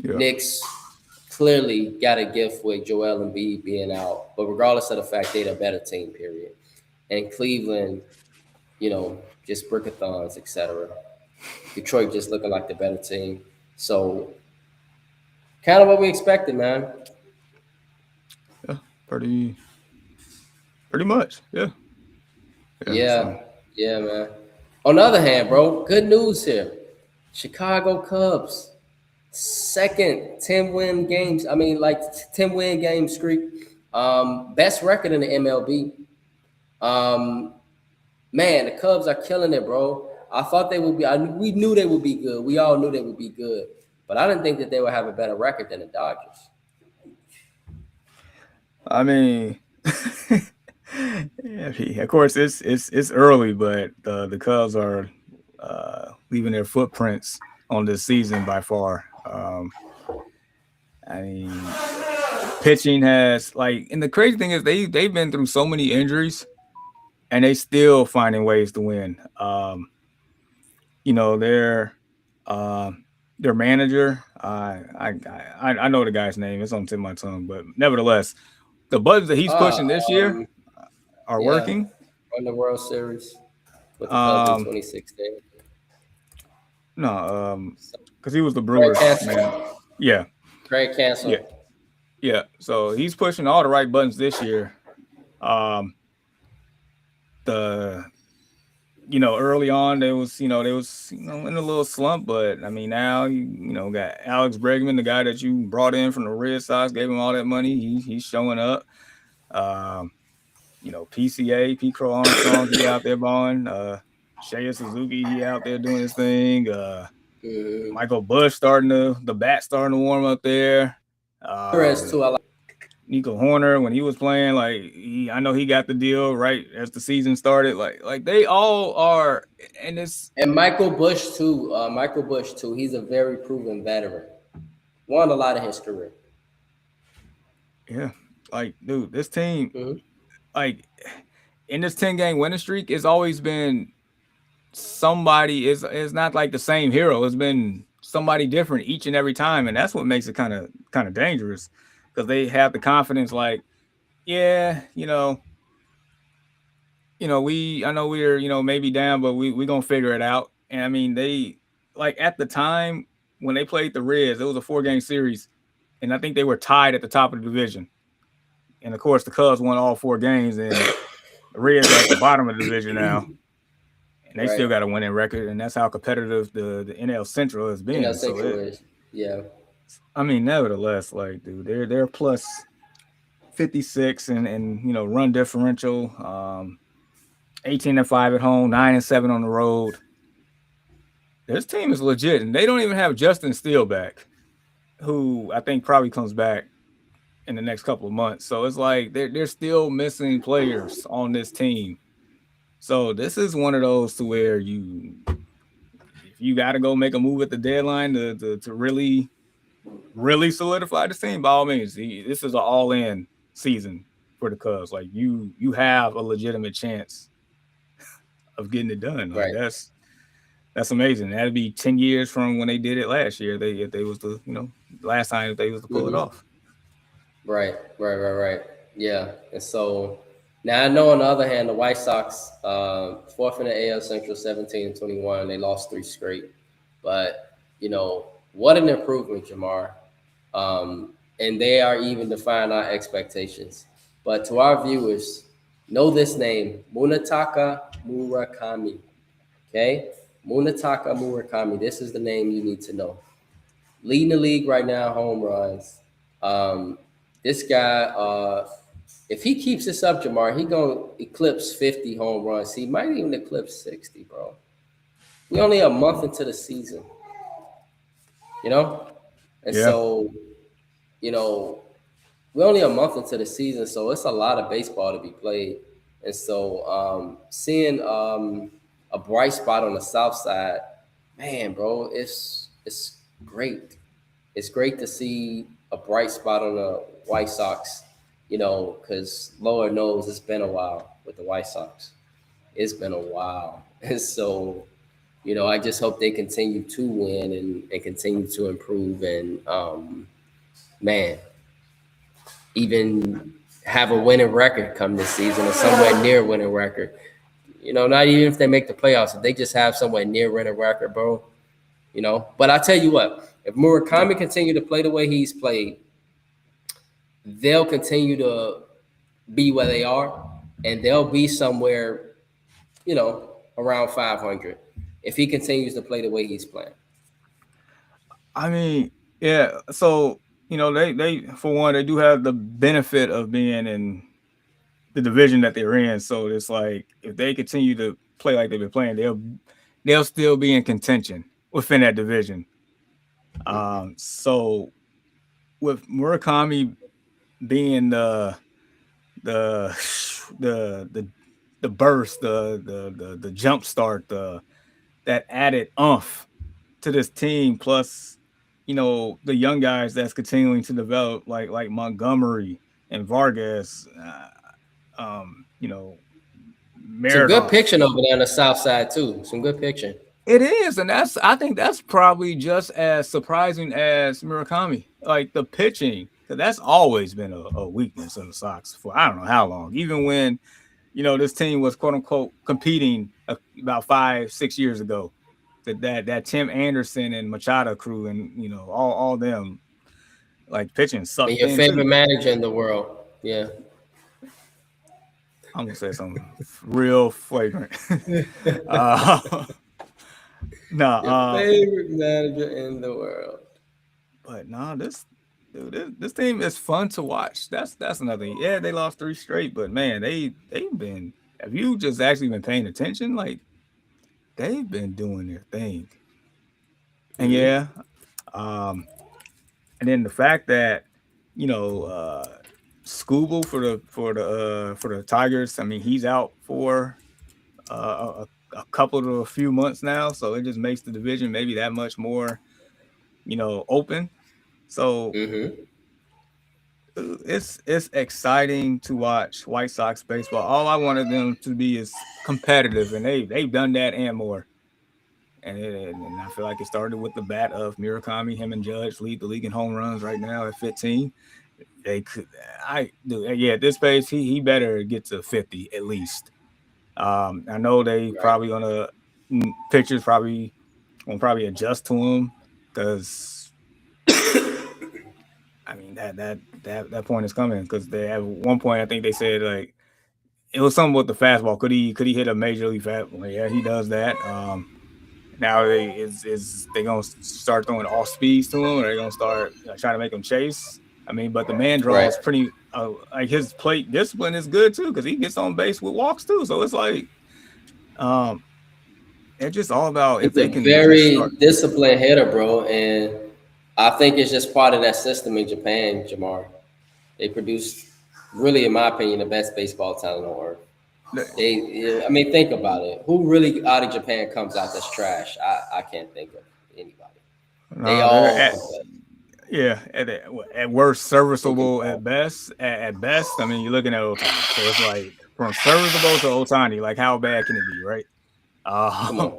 Yeah. Knicks clearly got a gift with Joel Embiid being out, but regardless of the fact, they're a better team, period. And Cleveland, just brickathons, etc. Detroit just looking like the better team. So, kind of what we expected, man.
Yeah, pretty much, yeah.
Yeah, man. On the other hand, bro, good news here. Chicago Cubs, second 10-win games. 10-win game streak. Best record in the MLB. Man, the Cubs are killing it, bro. I thought they would be. We knew they would be good. We all knew they would be good, but I didn't think that they would have a better record than the Dodgers.
I mean, yeah, of course it's early, but the Cubs are leaving their footprints on this season by far. Pitching has and the crazy thing is they've been through so many injuries, and they still finding ways to win. Their manager, I know the guy's name. It's on the tip of my tongue, but nevertheless, the buttons that he's pushing this year are working.
On the World Series with the Cubs in 2016.
No, because he was the Brewers man. Yeah.
Craig Cancel.
Yeah. So he's pushing all the right buttons this year. Early on they was in a little slump, but now got Alex Bregman, the guy that you brought in from the Red Sox, gave him all that money. He's showing up. PCA, Pete Crow Armstrong, he out there balling. Seiya Suzuki, he out there doing his thing. Michael Bush the bat starting to warm up there. Nico Horner, when he was playing, I know he got the deal right as the season started. Like they all are, and
Michael Bush too. He's a very proven veteran. Won a lot of his career.
Yeah, dude, this team, in this 10-game winning streak, it's always been somebody. Is not like the same hero. It's been somebody different each and every time, and that's what makes it kind of dangerous because they have the confidence, like, yeah, I know we're maybe down, but we gonna figure it out. And I mean, they like at the time when they played the Reds, it was a 4-game series, and I think they were tied at the top of the division. And of course, the Cubs won all 4 games, and the Reds are at the bottom of the division now, and they still
Right.
got a winning record, and that's how competitive the NL Central has been. So
Central is. Yeah.
I mean, nevertheless, like, dude, they're plus 56 and run differential, 18-5 at home, 9-7 on the road. This team is legit, and they don't even have Justin Steele back, who I think probably comes back in the next couple of months. So it's like they're still missing players on this team. So this is one of those to where if you got to go make a move at the deadline to really solidify the team, by all means, this is an all-in season for the Cubs. Like you have a legitimate chance of getting it done. Like that's amazing. That'd be 10 years from when they did it last year. If they was the last time they was to pull it off.
Right. Yeah. And so now I know on the other hand, the White Sox, fourth in the AL Central, 17-21. They lost 3 straight. But, what an improvement, Jamar. And they are even defying our expectations. But to our viewers, know this name, Munetaka Murakami. Okay? Munetaka Murakami. This is the name you need to know. Leading the league right now, home runs. This guy, if he keeps this up, Jamar, he gonna eclipse 50 home runs. He might even eclipse 60, bro. We only a month into the season, and so, we're only a month into the season, so it's a lot of baseball to be played. And so, seeing a bright spot on the South Side, man, bro, it's great. It's great to see a bright spot on the White Sox, because Lord knows it's been a while with the White Sox. It's been a while. And so, I just hope they continue to win and continue to improve and, man, even have a winning record come this season or somewhere near winning record. Not even if they make the playoffs, if they just have somewhere near winning record, bro. But I tell you what, if Murakami continue to play the way he's played, they'll continue to be where they are, and they'll be somewhere, around 500 if he continues to play the way he's playing.
I mean, yeah. So they for one, they do have the benefit of being in the division that they're in. So it's like if they continue to play like they've been playing, they'll still be in contention within that division. So with Murakami being the burst, the jump start, that added oomph to this team, plus the young guys that's continuing to develop, like Montgomery and Vargas,
Some good
Meredith.
pitching over there on the South Side too. Some good pitching.
It is, and I think that's probably just as surprising as Murakami, like the pitching, because that's always been a weakness in the Sox for I don't know how long. Even when this team was quote unquote competing about 5-6 years ago, that Tim Anderson and Machado crew and all them, like, pitching sucked.
And your favorite manager in the world, yeah.
I'm gonna say something real flagrant.
Your favorite manager in the world.
But this team is fun to watch. That's another thing. Yeah, they lost 3 straight, but man, they've been. Have you just actually been paying attention? Like, they've been doing their thing. And yeah, and then the fact that Skubal for the Tigers. I mean, he's out for a couple to a few months now, so it just makes the division maybe that much more, open. So it's exciting to watch White Sox baseball. All I wanted them to be is competitive, and they've done that and more. And I feel like it started with the bat of Murakami. Him and Judge lead the league in home runs right now at 15. They could, yeah, at this pace, he better get to 50 at least. I know they
Right.
probably gonna pitchers probably gonna probably adjust to him because I mean that point is coming because they at one point I think they said like it was something with the fastball. Could he hit a major league fastball? Yeah, he does that. Now is they gonna start throwing off speeds to him, or they gonna start trying to make him chase? I mean, but the man
Right.
draws pretty like his plate discipline is good too because he gets on base with walks too. So it's like um, it's just all about if
He's
they
a
can just start.
very disciplined hitter, bro, and I think it's just part of that system in Japan, Jamar. They produce, really, in my opinion, the best baseball talent on earth. I mean, think about it. Who really out of Japan comes out that's trash? I can't think of anybody. They
They're
all
at,
compete.
yeah, at worst
They
serviceable
compete.
at best. At best, I mean, you're looking at Otani, so it's like from serviceable to Otani. Like, how bad can it be, right?
Come
Uh,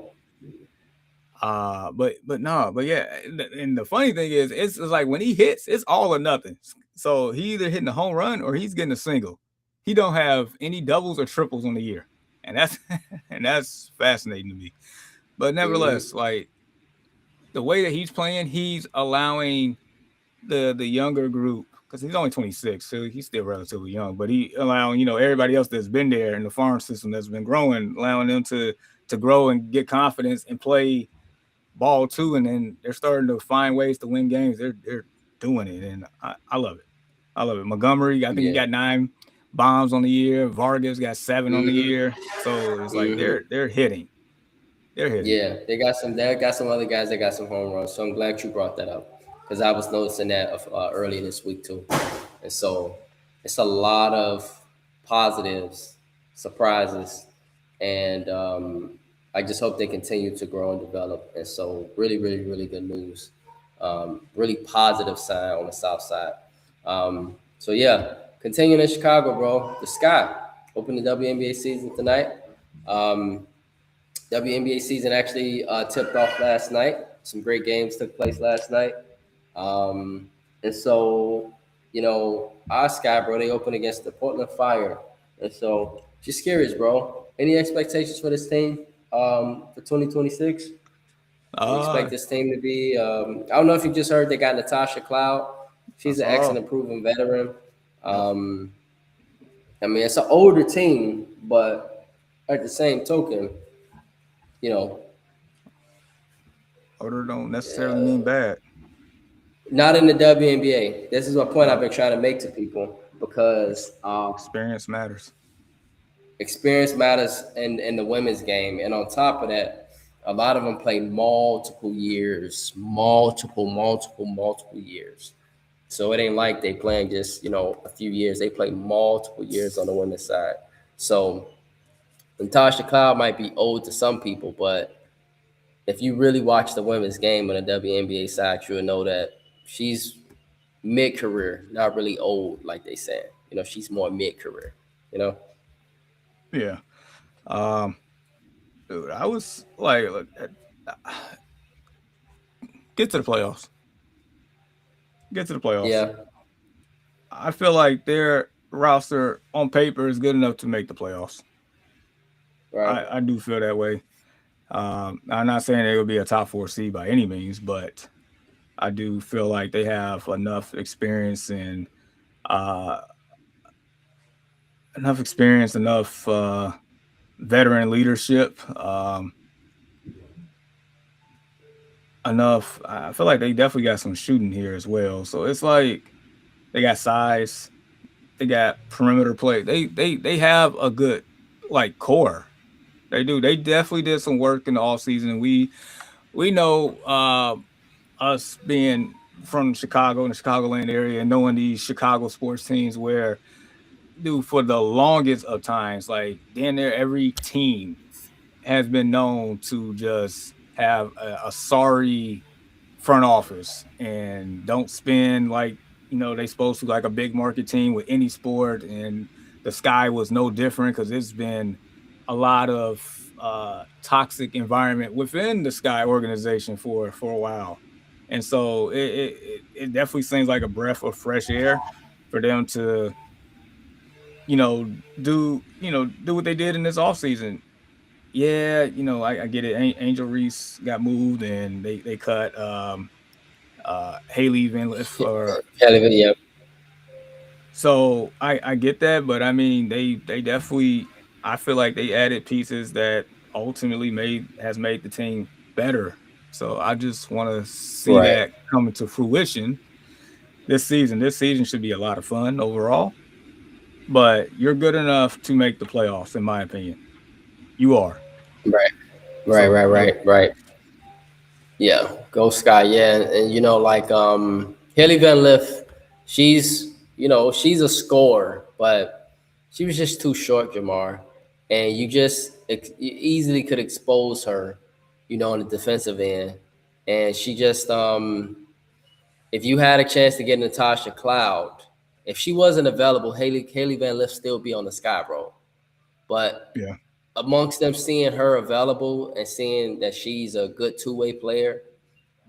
on.
but no, but yeah, and the funny thing is, it's like when he hits, it's all or nothing. So he either hitting a home run or he's getting a single. He don't have any doubles or triples on the year, and that's and that's fascinating to me. But nevertheless,
Hmm.
like the way that he's playing, he's allowing the younger group because he's only 26, so he's still relatively young. But he allowing everybody else that's been there in the farm system that's been growing, allowing them to grow and get confidence and play ball too, and then they're starting to find ways to win games. They're doing it, and I love it. I love it. Montgomery, I think he
Yeah.
got 9 bombs on the year. Vargas got 7 on the
Hmm.
year. So it's like
Hmm.
they're hitting. They're hitting.
Yeah, they got some. They got some other guys that got some home runs. So I'm glad you brought that up because I was noticing that earlier this week too. And so it's a lot of positives, surprises, and I just hope they continue to grow and develop. And so really, really, really good news. Really positive sign on the south side. So yeah, continuing in Chicago, bro. The Sky open the WNBA season tonight. Um, WNBA season actually tipped off last night. Some great games took place last night. Um, and so, our Sky, bro, they open against the Portland Fire. And so, just curious, bro. Any expectations for this team for 2026? You expect
Uh,
this team to be, I don't know if you just heard they got Natasha Cloud.
I
She's an
saw.
excellent, proven veteran.
Yep.
Um, I mean, it's an older team, but at the same token, you know,
Order don't necessarily mean bad.
not in the WNBA. This is a point I've been trying to make to people because
Experience matters.
experience matters in the women's game. And on top of that, a lot of them play multiple years, multiple years. So it ain't like they playing just, a few years. They play multiple years on the women's side. So Natasha Cloud might be old to some people, but if you really watch the women's game on the WNBA side, you'll know that she's mid-career, not really old like they said. She's more mid-career. You know.
Yeah. Um, dude, I was like, look, get to the playoffs. Get to the playoffs.
Yeah.
I feel like their roster on paper is good enough to make the playoffs.
Right.
I do feel that way. I'm not saying they will be a top 4 seed by any means, but I do feel like they have uh, enough veteran leadership, enough. I feel like they definitely got some shooting here as well. So it's like they got size, they got perimeter play. They have a good like core. They do. They definitely did some work in the off season. We know us being from Chicago and the Chicagoland area and knowing these Chicago sports teams where dude for the longest of times, like damn near every team has been known to just have a sorry front office and don't spend like they supposed to like a big market team with any sport, and the Sky was no different because it's been a lot of toxic environment within the Sky organization for a while, and so it definitely seems like a breath of fresh air for them to do what they did in this offseason. Yeah, I get it. Angel Reese got moved, and they cut Haley Van Lith for.
Yeah.
So I get that, but I mean they definitely, I feel like they added pieces that ultimately made the team better. So I just want to see
Right.
that coming to fruition this season. This season should be a lot of fun overall, but you're good enough to make the playoffs, in my opinion. You are.
Right. Right.
So
Right.
go.
Right. Right. Yeah. Go Sky. Yeah. And Haley Van Lith, she's a scorer, but she was just too short, Jamar. And you easily could expose her, on the defensive end. And she just if you had a chance to get Natasha Cloud, if she wasn't available, Haley Van Lith still be on the Sky, bro. But
Yeah.
amongst them seeing her available and seeing that she's a good two-way player,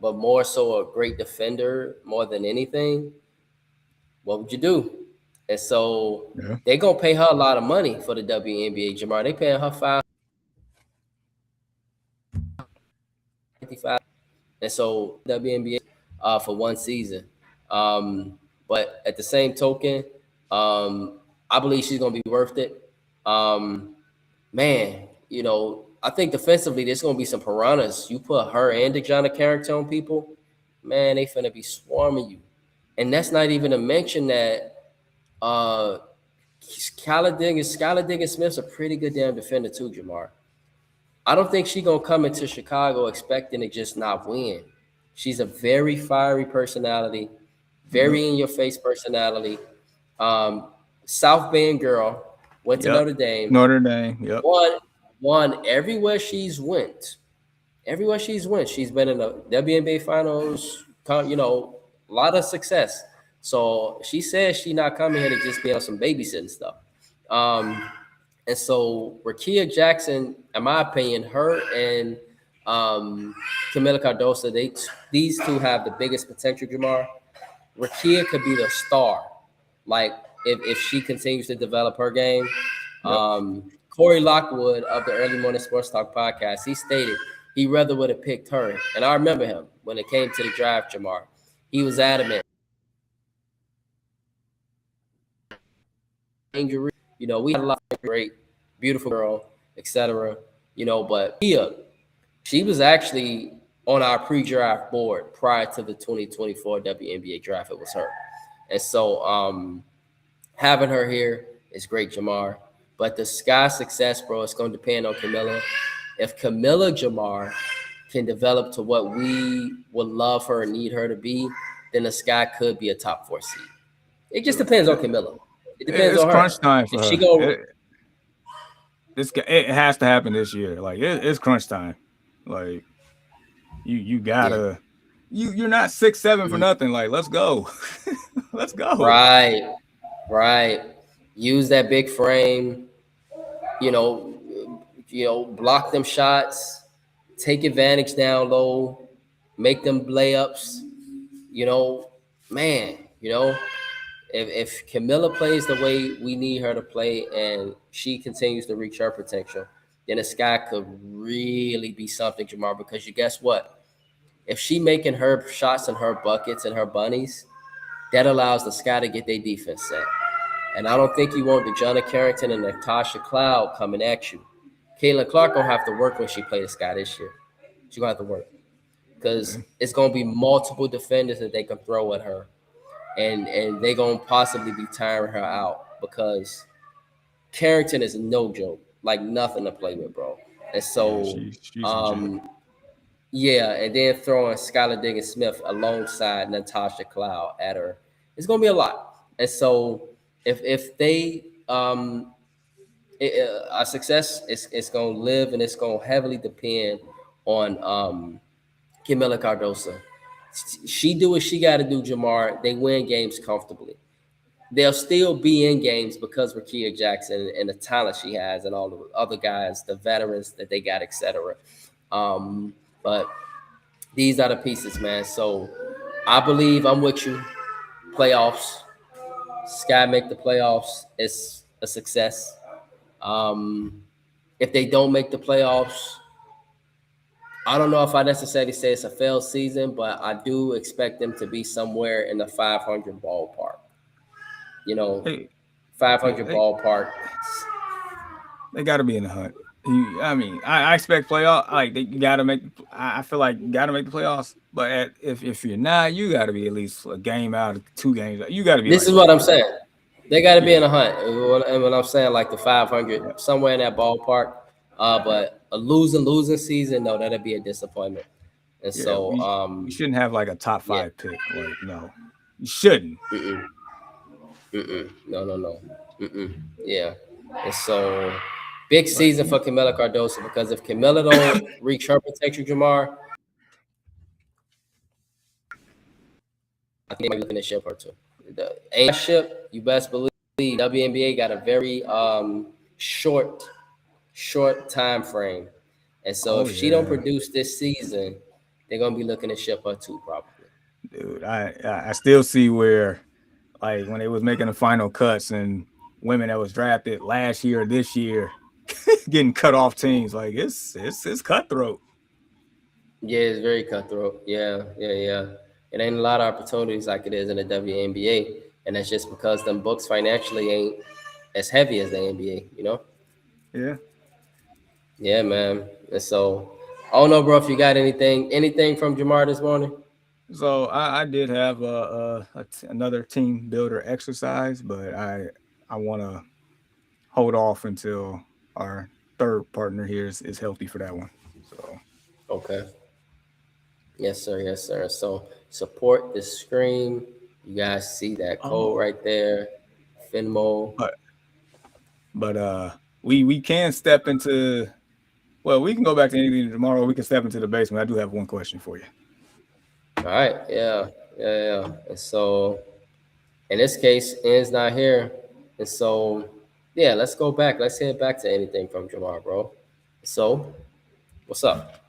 but more so a great defender more than anything, what would you do? And so
Yeah.
they're gonna pay her a lot of money for the WNBA, Jamar. They paying her 555, and so WNBA for one season. But at the same token, I believe she's gonna be worth it. Man, I think defensively there's gonna be some piranhas. You put her and DeJounte Carrington on people, man, they finna be swarming you. And that's not even to mention that Skylar Diggins Smith's a pretty good damn defender too, Jamar. I don't think she's gonna come into Chicago expecting to just not win. She's a very fiery personality, very in your face personality. South Bend girl, went to
Yep.
Notre Dame,
Notre Dame. Yep.
won everywhere she's went. Everywhere she's went, she's been in the WNBA finals, a lot of success. So she says she not coming here to just be on some babysitting stuff. And so Rakia Jackson, in my opinion, her and Camila Cardoso, these two have the biggest potential, Jamar. Rakia could be the star. Like if she continues to develop her game.
Yep.
Corey Lockwood of the Early Morning Sports Talk podcast, he stated he rather would have picked her. And I remember him when it came to the draft, Jamar. He was adamant. Injury, we had a lot of great, beautiful girl, etc. But she was actually on our pre-draft board prior to the 2024 WNBA draft. It was her. And so having her here is great, Jamar. But the Sky success, bro, it's going to depend on Camila. If Camila Jamar can develop to what we would love her and need her to be, then the Sky could be a top 4 seed. It just depends on Camila. It depends on her.
It's crunch time for
if
her.
she go,
It has to happen this year. Like it's crunch time. Like you gotta. You're not 6'7" for nothing. Like let's go. Let's go.
Right. Use that big frame. Block them shots. Take advantage down low. Make them layups. Man. If Camila plays the way we need her to play and she continues to reach her potential, then the Sky could really be something, Jamar. Because you guess what? If she making her shots and her buckets and her bunnies, that allows the Sky to get their defense set. And I don't think you want DeJounte Carrington and Natasha Cloud coming at you. Caitlin Clark gonna have to work when she plays the Sky this year. She's gonna have to work because it's gonna be multiple defenders that they can throw at her, and they gonna possibly be tiring her out because Carrington is no joke, like nothing to play with, bro. And so,
she's
yeah, and then throwing Skylar Diggins Smith alongside Natasha Cloud at her, it's gonna be a lot. And so, if they our success is gonna live and it's gonna heavily depend on Camila Cardoso. She do what she got to do, Jamar. They win games comfortably. they'll still be in games because Rakia Jackson and the talent she has and all the other guys, the veterans that they got, etc. But these are the pieces, man. So I believe I'm with you. Playoffs. Sky make the playoffs. It's a success. Um, if they don't make the playoffs, I don't know if I necessarily say it's a failed season, but I do expect them to be somewhere in the 500 ballpark. You know,
Hey,
500 ballpark.
they got to be in the hunt. I mean, I expect playoff. Like you got to make. I feel like you got to make the playoffs. But if you're not, you got to be at least a game out, 2 games. You got to be.
This
like
is what I'm saying. They got to be in a hunt. And when I'm saying like the 500, somewhere in that ballpark. But a losing season, no, that'd be a disappointment. And so,
we shouldn't have like a top 5 pick. Like, no, you shouldn't.
No. Yeah. And so, big season for Camila Cardoso, because if Camila don't reach her potential, Jamar, I think I'm looking to ship her too. The A ship, you best believe WNBA got a very short time frame. And so if she don't produce this season, they're gonna be looking to ship her too, probably.
Dude, I still see where, like, when they was making the final cuts and women that was drafted last year or this year getting cut off teams, like it's cutthroat.
Yeah, it's very cutthroat. Yeah. It ain't a lot of opportunities like it is in the WNBA, and that's just because them books financially ain't as heavy as the NBA. You know?
Yeah.
Yeah, man. And so, I don't know, bro, if you got anything from Jamar this morning.
So I did have another team builder exercise, but I want to hold off until our third partner here is healthy for that one. So
okay. Yes, sir. So support the screen. You guys see that code right there, Finmo.
But we can step into. Well, we can go back to anything tomorrow. We can step into the basement. I do have one question for you.
All right. Yeah. And so, in this case, N's not here. And so, yeah, let's go back. Let's head back to anything from Jamar, bro. So, what's up?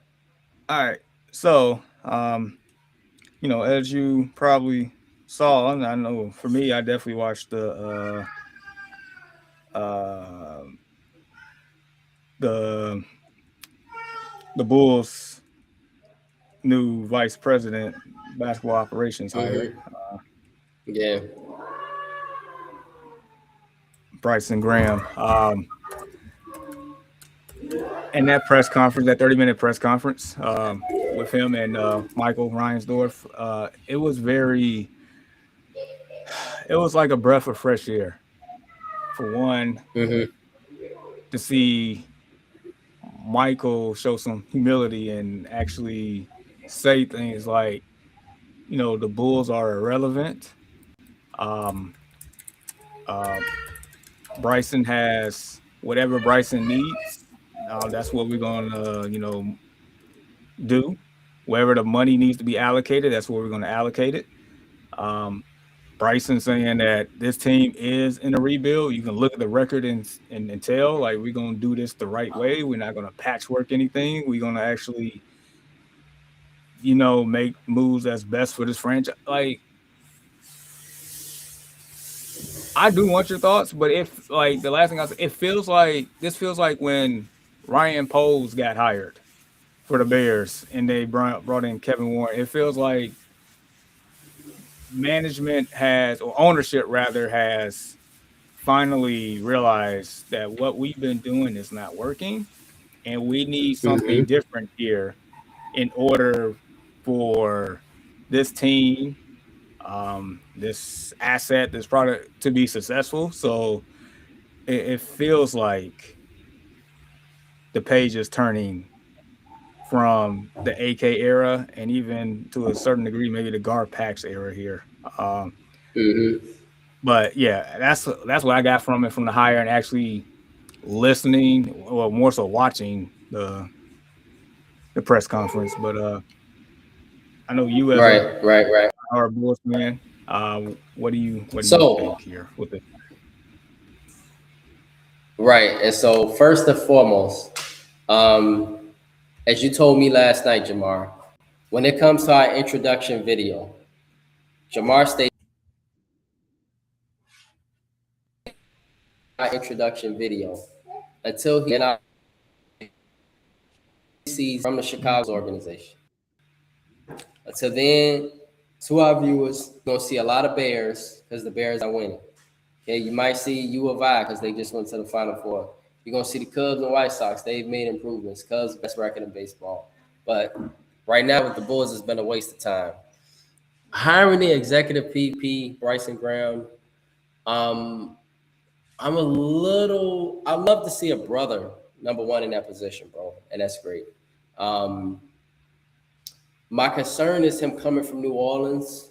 All right. So, as you probably saw, I know for me, I definitely watched the Bulls' new vice president, basketball operations hire.
Yeah.
Bryson Graham. And that press conference, that 30-minute press conference with him and Michael Reinsdorf, it was like a breath of fresh air. For one, to see Michael show some humility and actually say things like, the Bulls are irrelevant. Bryson has whatever Bryson needs. That's what we're going to, do. Wherever the money needs to be allocated, that's where we're going to allocate it. Bryson saying that this team is in a rebuild. You can look at the record and tell, like, we're going to do this the right way. We're not going to patchwork anything. We're going to actually, make moves that's best for this franchise. Like, I do want your thoughts, but if, like, the last thing I said, this feels like when Ryan Poles got hired for the Bears and they brought in Kevin Warren. It feels like management or ownership rather, has finally realized that what we've been doing is not working, and we need something different here in order for this team, this asset, this product to be successful. So it feels like the page is turning from the AK era, and even to a certain degree, maybe the Gar Pax era here. But yeah, that's what I got from it, from the hire, and actually listening, or more so watching the press conference. But I know you as
right.
our Bulls man, What do you
So,
think here with it?
right. And so, first and foremost, um, as you told me last night, Jamar, when it comes to our introduction video, Jamar stated our introduction video until he and I sees from the Chicago organization. Until then, to our viewers, you're gonna see a lot of Bears because the Bears are winning. Okay, you might see U of I because they just went to the Final Four. You're gonna see the Cubs and White Sox. They've made improvements. Cubs best record in baseball, but right now with the Bulls, it's been a waste of time. Hiring the executive VP Bryson Graham. Um, I'm a little. I'd love to see a brother number one in that position, bro, and that's great. Um, my concern is him coming from New Orleans.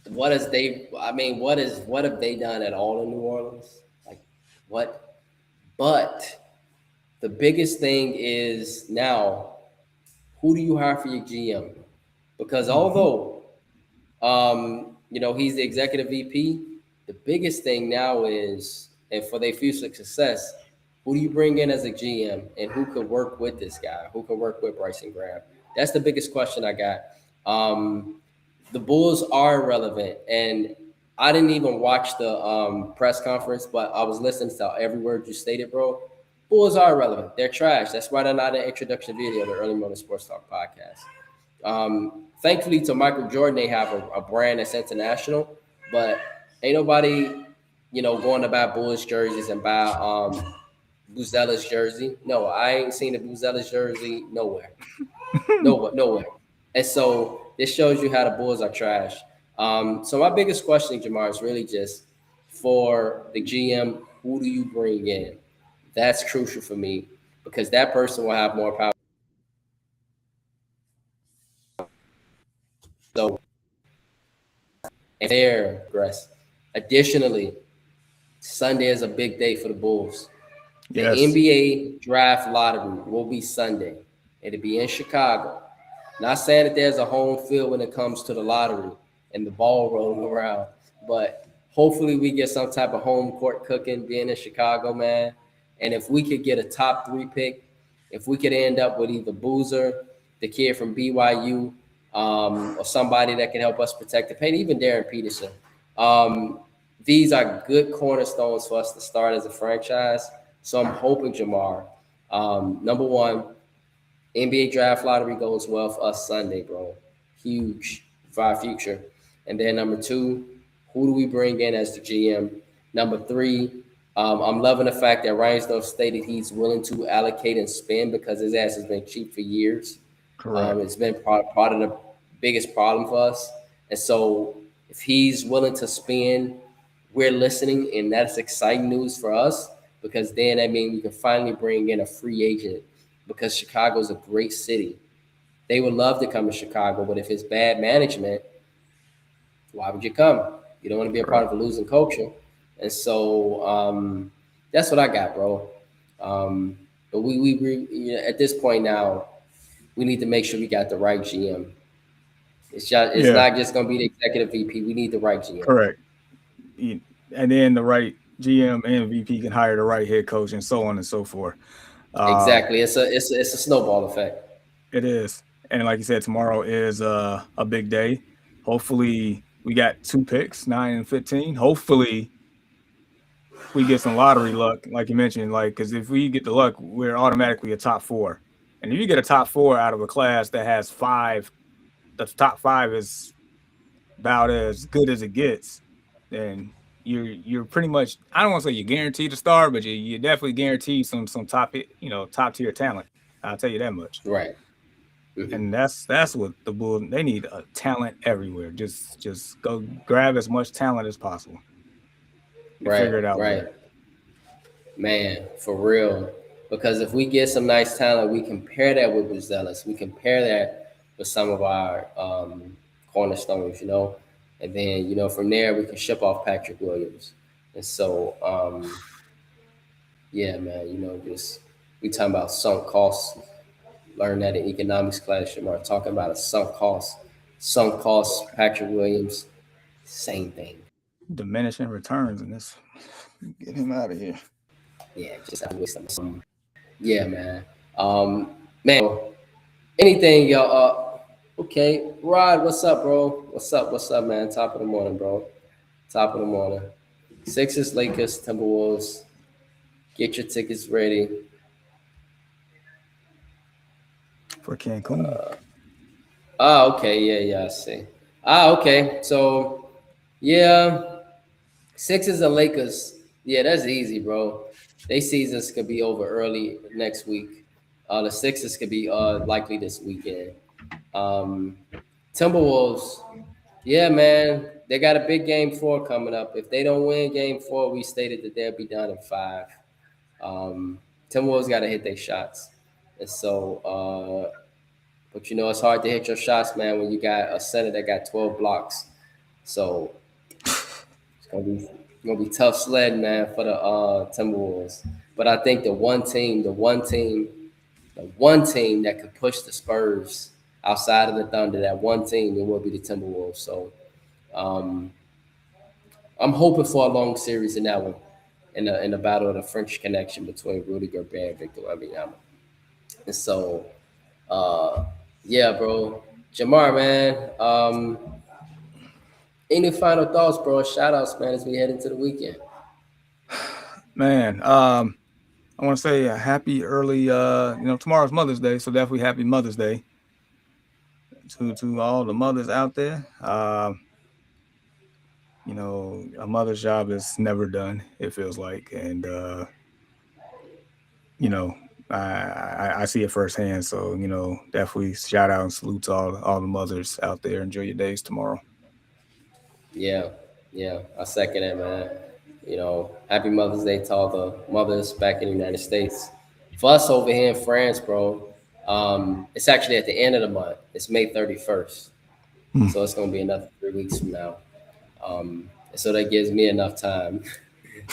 What has they? I mean, what have they done at all in New Orleans? Like what? But the biggest thing is now, who do you hire for your GM? Because
Mm-hmm.
although he's the executive VP, the biggest thing now is, and for their future success, who do you bring in as a GM and who could work with this guy? Who could work with Bryson Graham? That's the biggest question I got. The Bulls are relevant, and I didn't even watch the press conference, but I was listening to every word you stated, bro. Bulls are relevant. They're trash. That's why they're not an introduction video to Early Morning Sports Talk podcast. Thankfully, to Michael Jordan, they have a brand that's international, but ain't nobody, going to buy Bulls jerseys and buy Buzella's jersey. No, I ain't seen a Buzella's jersey nowhere. Nowhere. And so this shows you how the Bulls are trash. So my biggest question, Jamar, is really just for the GM, who do you bring in? That's crucial for me because that person will have more power. So and there, Gress. Additionally, Sunday is a big day for the Bulls. The
Yes.
NBA draft lottery will be Sunday. It'll be in Chicago. Not saying that there's a home field when it comes to the lottery and the ball rolling around, but hopefully we get some type of home court cooking being in Chicago, man. And if we could get a top 3 pick, if we could end up with either Boozer, the kid from BYU, or somebody that can help us protect the paint, even Darren Peterson. Um, these are good cornerstones for us to start as a franchise. So I'm hoping, Jamar, number one, NBA draft lottery goes well for us Sunday, bro. Huge for our future. And then number two, who do we bring in as the GM? Number three, I'm loving the fact that Reinsdorf stated he's willing to allocate and spend because his ass has been cheap for years.
Correct.
It's been part of the biggest problem for us. And so if he's willing to spend, we're listening, and that's exciting news for us because then that means we can finally bring in a free agent because Chicago's a great city. They would love to come to Chicago, but if it's bad management, why would you come? You don't want to be a part
Correct.
of a losing culture. And so that's what I got, bro. But at this point now, we need to make sure we got the right GM. It's
Yeah.
not just gonna be the executive VP. We need the right GM.
Correct. And then the right GM and VP can hire the right head coach and so on and so forth. Uh,
Exactly. It's a snowball effect.
it is. And like you said, tomorrow is a big day. Hopefully, we got 2 picks, 9 and 15. Hopefully, we get some lottery luck, like you mentioned. Like, because if we get the luck, we're automatically a top 4. And if you get a top 4 out of a class that has 5, the top 5 is about as good as it gets, then you're pretty much, I don't want to say you're guaranteed to star, but you definitely guaranteed some top tier talent. I'll tell you that much.
Right. Mm-hmm.
And that's what the Bulls, they need, talent everywhere. Just go grab as much talent as possible and
Right.
figure it out
Right.
where.
Man, for real. Because if we get some nice talent, we compare that with Buzelis. We compare that with some of our cornerstones, and then from there we can ship off Patrick Williams. And so, yeah, man, just we talking about sunk costs. Learn that in economics class. You're talking about a sunk cost sunk cost Patrick Williams, same thing.
Diminishing returns in this. Get him out of here.
Yeah, just have to waste some. Yeah, man. Man, anything, y'all. Okay, Rod, what's up, bro? What's up, man? Top of the morning, bro. Top of the morning. Sixers, Lakers, Timberwolves. Get your tickets ready
for Cancun.
Okay, yeah, I see. Okay. So, yeah, Sixers and Lakers. Yeah, that's easy, bro. They seasons could be over early next week. The Sixers could be likely this weekend. Timberwolves. Yeah, man, they got a big game 4 coming up. If they don't win game 4, we stated that they'll be down in 5. Timberwolves got to hit their shots, and so. But it's hard to hit your shots, man, when you got a center that got 12 blocks. So it's gonna be tough sled, man, for the Timberwolves. But I think the one team that could push the Spurs outside of the Thunder, that one team, it will be the Timberwolves. So I'm hoping for a long series in that one, in the battle of the French connection between Rudy Gobert and Victor Wembanyama. And so. Yeah, bro. Jamar, man. Any final thoughts, bro? Shout outs, man, as we head into the weekend.
Man, I want to say a happy early, tomorrow's Mother's Day, so definitely happy Mother's Day to all the mothers out there. A mother's job is never done, it feels like. And, I see it firsthand. So, definitely shout out and salute to all the mothers out there. Enjoy your days tomorrow.
Yeah, I second it, man. Happy Mother's Day to all the mothers back in the United States. For us over here in France, bro, it's actually at the end of the month. It's May 31st. So it's going to be another 3 weeks from now. So that gives me enough time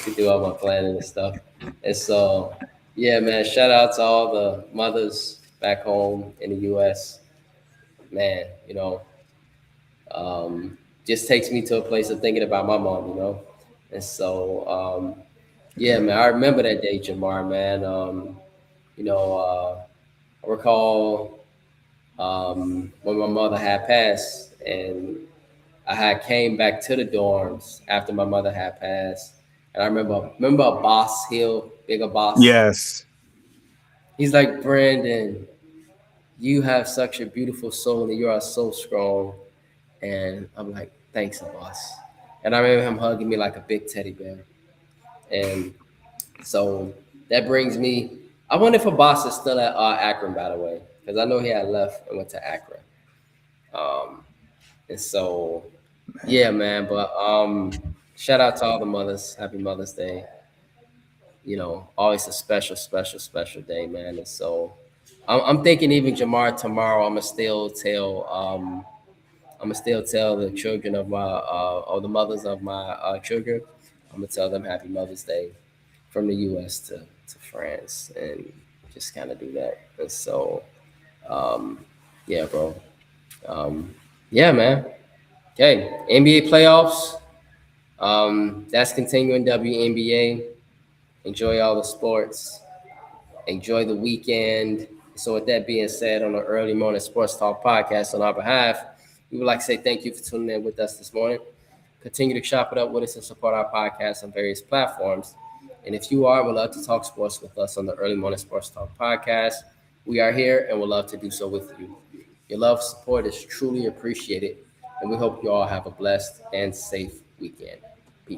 to do all my planning and stuff. And so, yeah, man, shout out to all the mothers back home in the U.S. Man, just takes me to a place of thinking about my mom, And so, yeah, man, I remember that day, Jamar, man. I recall when my mother had passed, and I had came back to the dorms after my mother had passed. And I remember Boss Hill, bigger Boss.
Yes.
He's like, Brandon, you have such a beautiful soul and you are so strong. And I'm like, thanks, boss. And I remember him hugging me like a big teddy bear. And so that brings me, I wonder if a boss is still at Akron, by the way, because I know he had left and went to Akron. And so, yeah, man. But shout out to all the mothers. Happy Mother's Day. Always a special, special, special day, man. And so I'm thinking even Jamar tomorrow, I'm gonna still tell the children of my or the mothers of my children. I'm gonna tell them Happy Mother's Day from the U.S. to France, and just kind of do that. And so, yeah, bro. Yeah, man. Okay, NBA playoffs. That's continuing. WNBA. Enjoy all the sports. Enjoy the weekend. So with that being said, on the Early Morning Sports Talk podcast, on our behalf, we would like to say thank you for tuning in with us this morning. Continue to shop it up with us and support our podcast on various platforms. And if you would love to talk sports with us on the Early Morning Sports Talk podcast, we are here and would love to do so with you. Your love support is truly appreciated, and we hope you all have a blessed and safe weekend.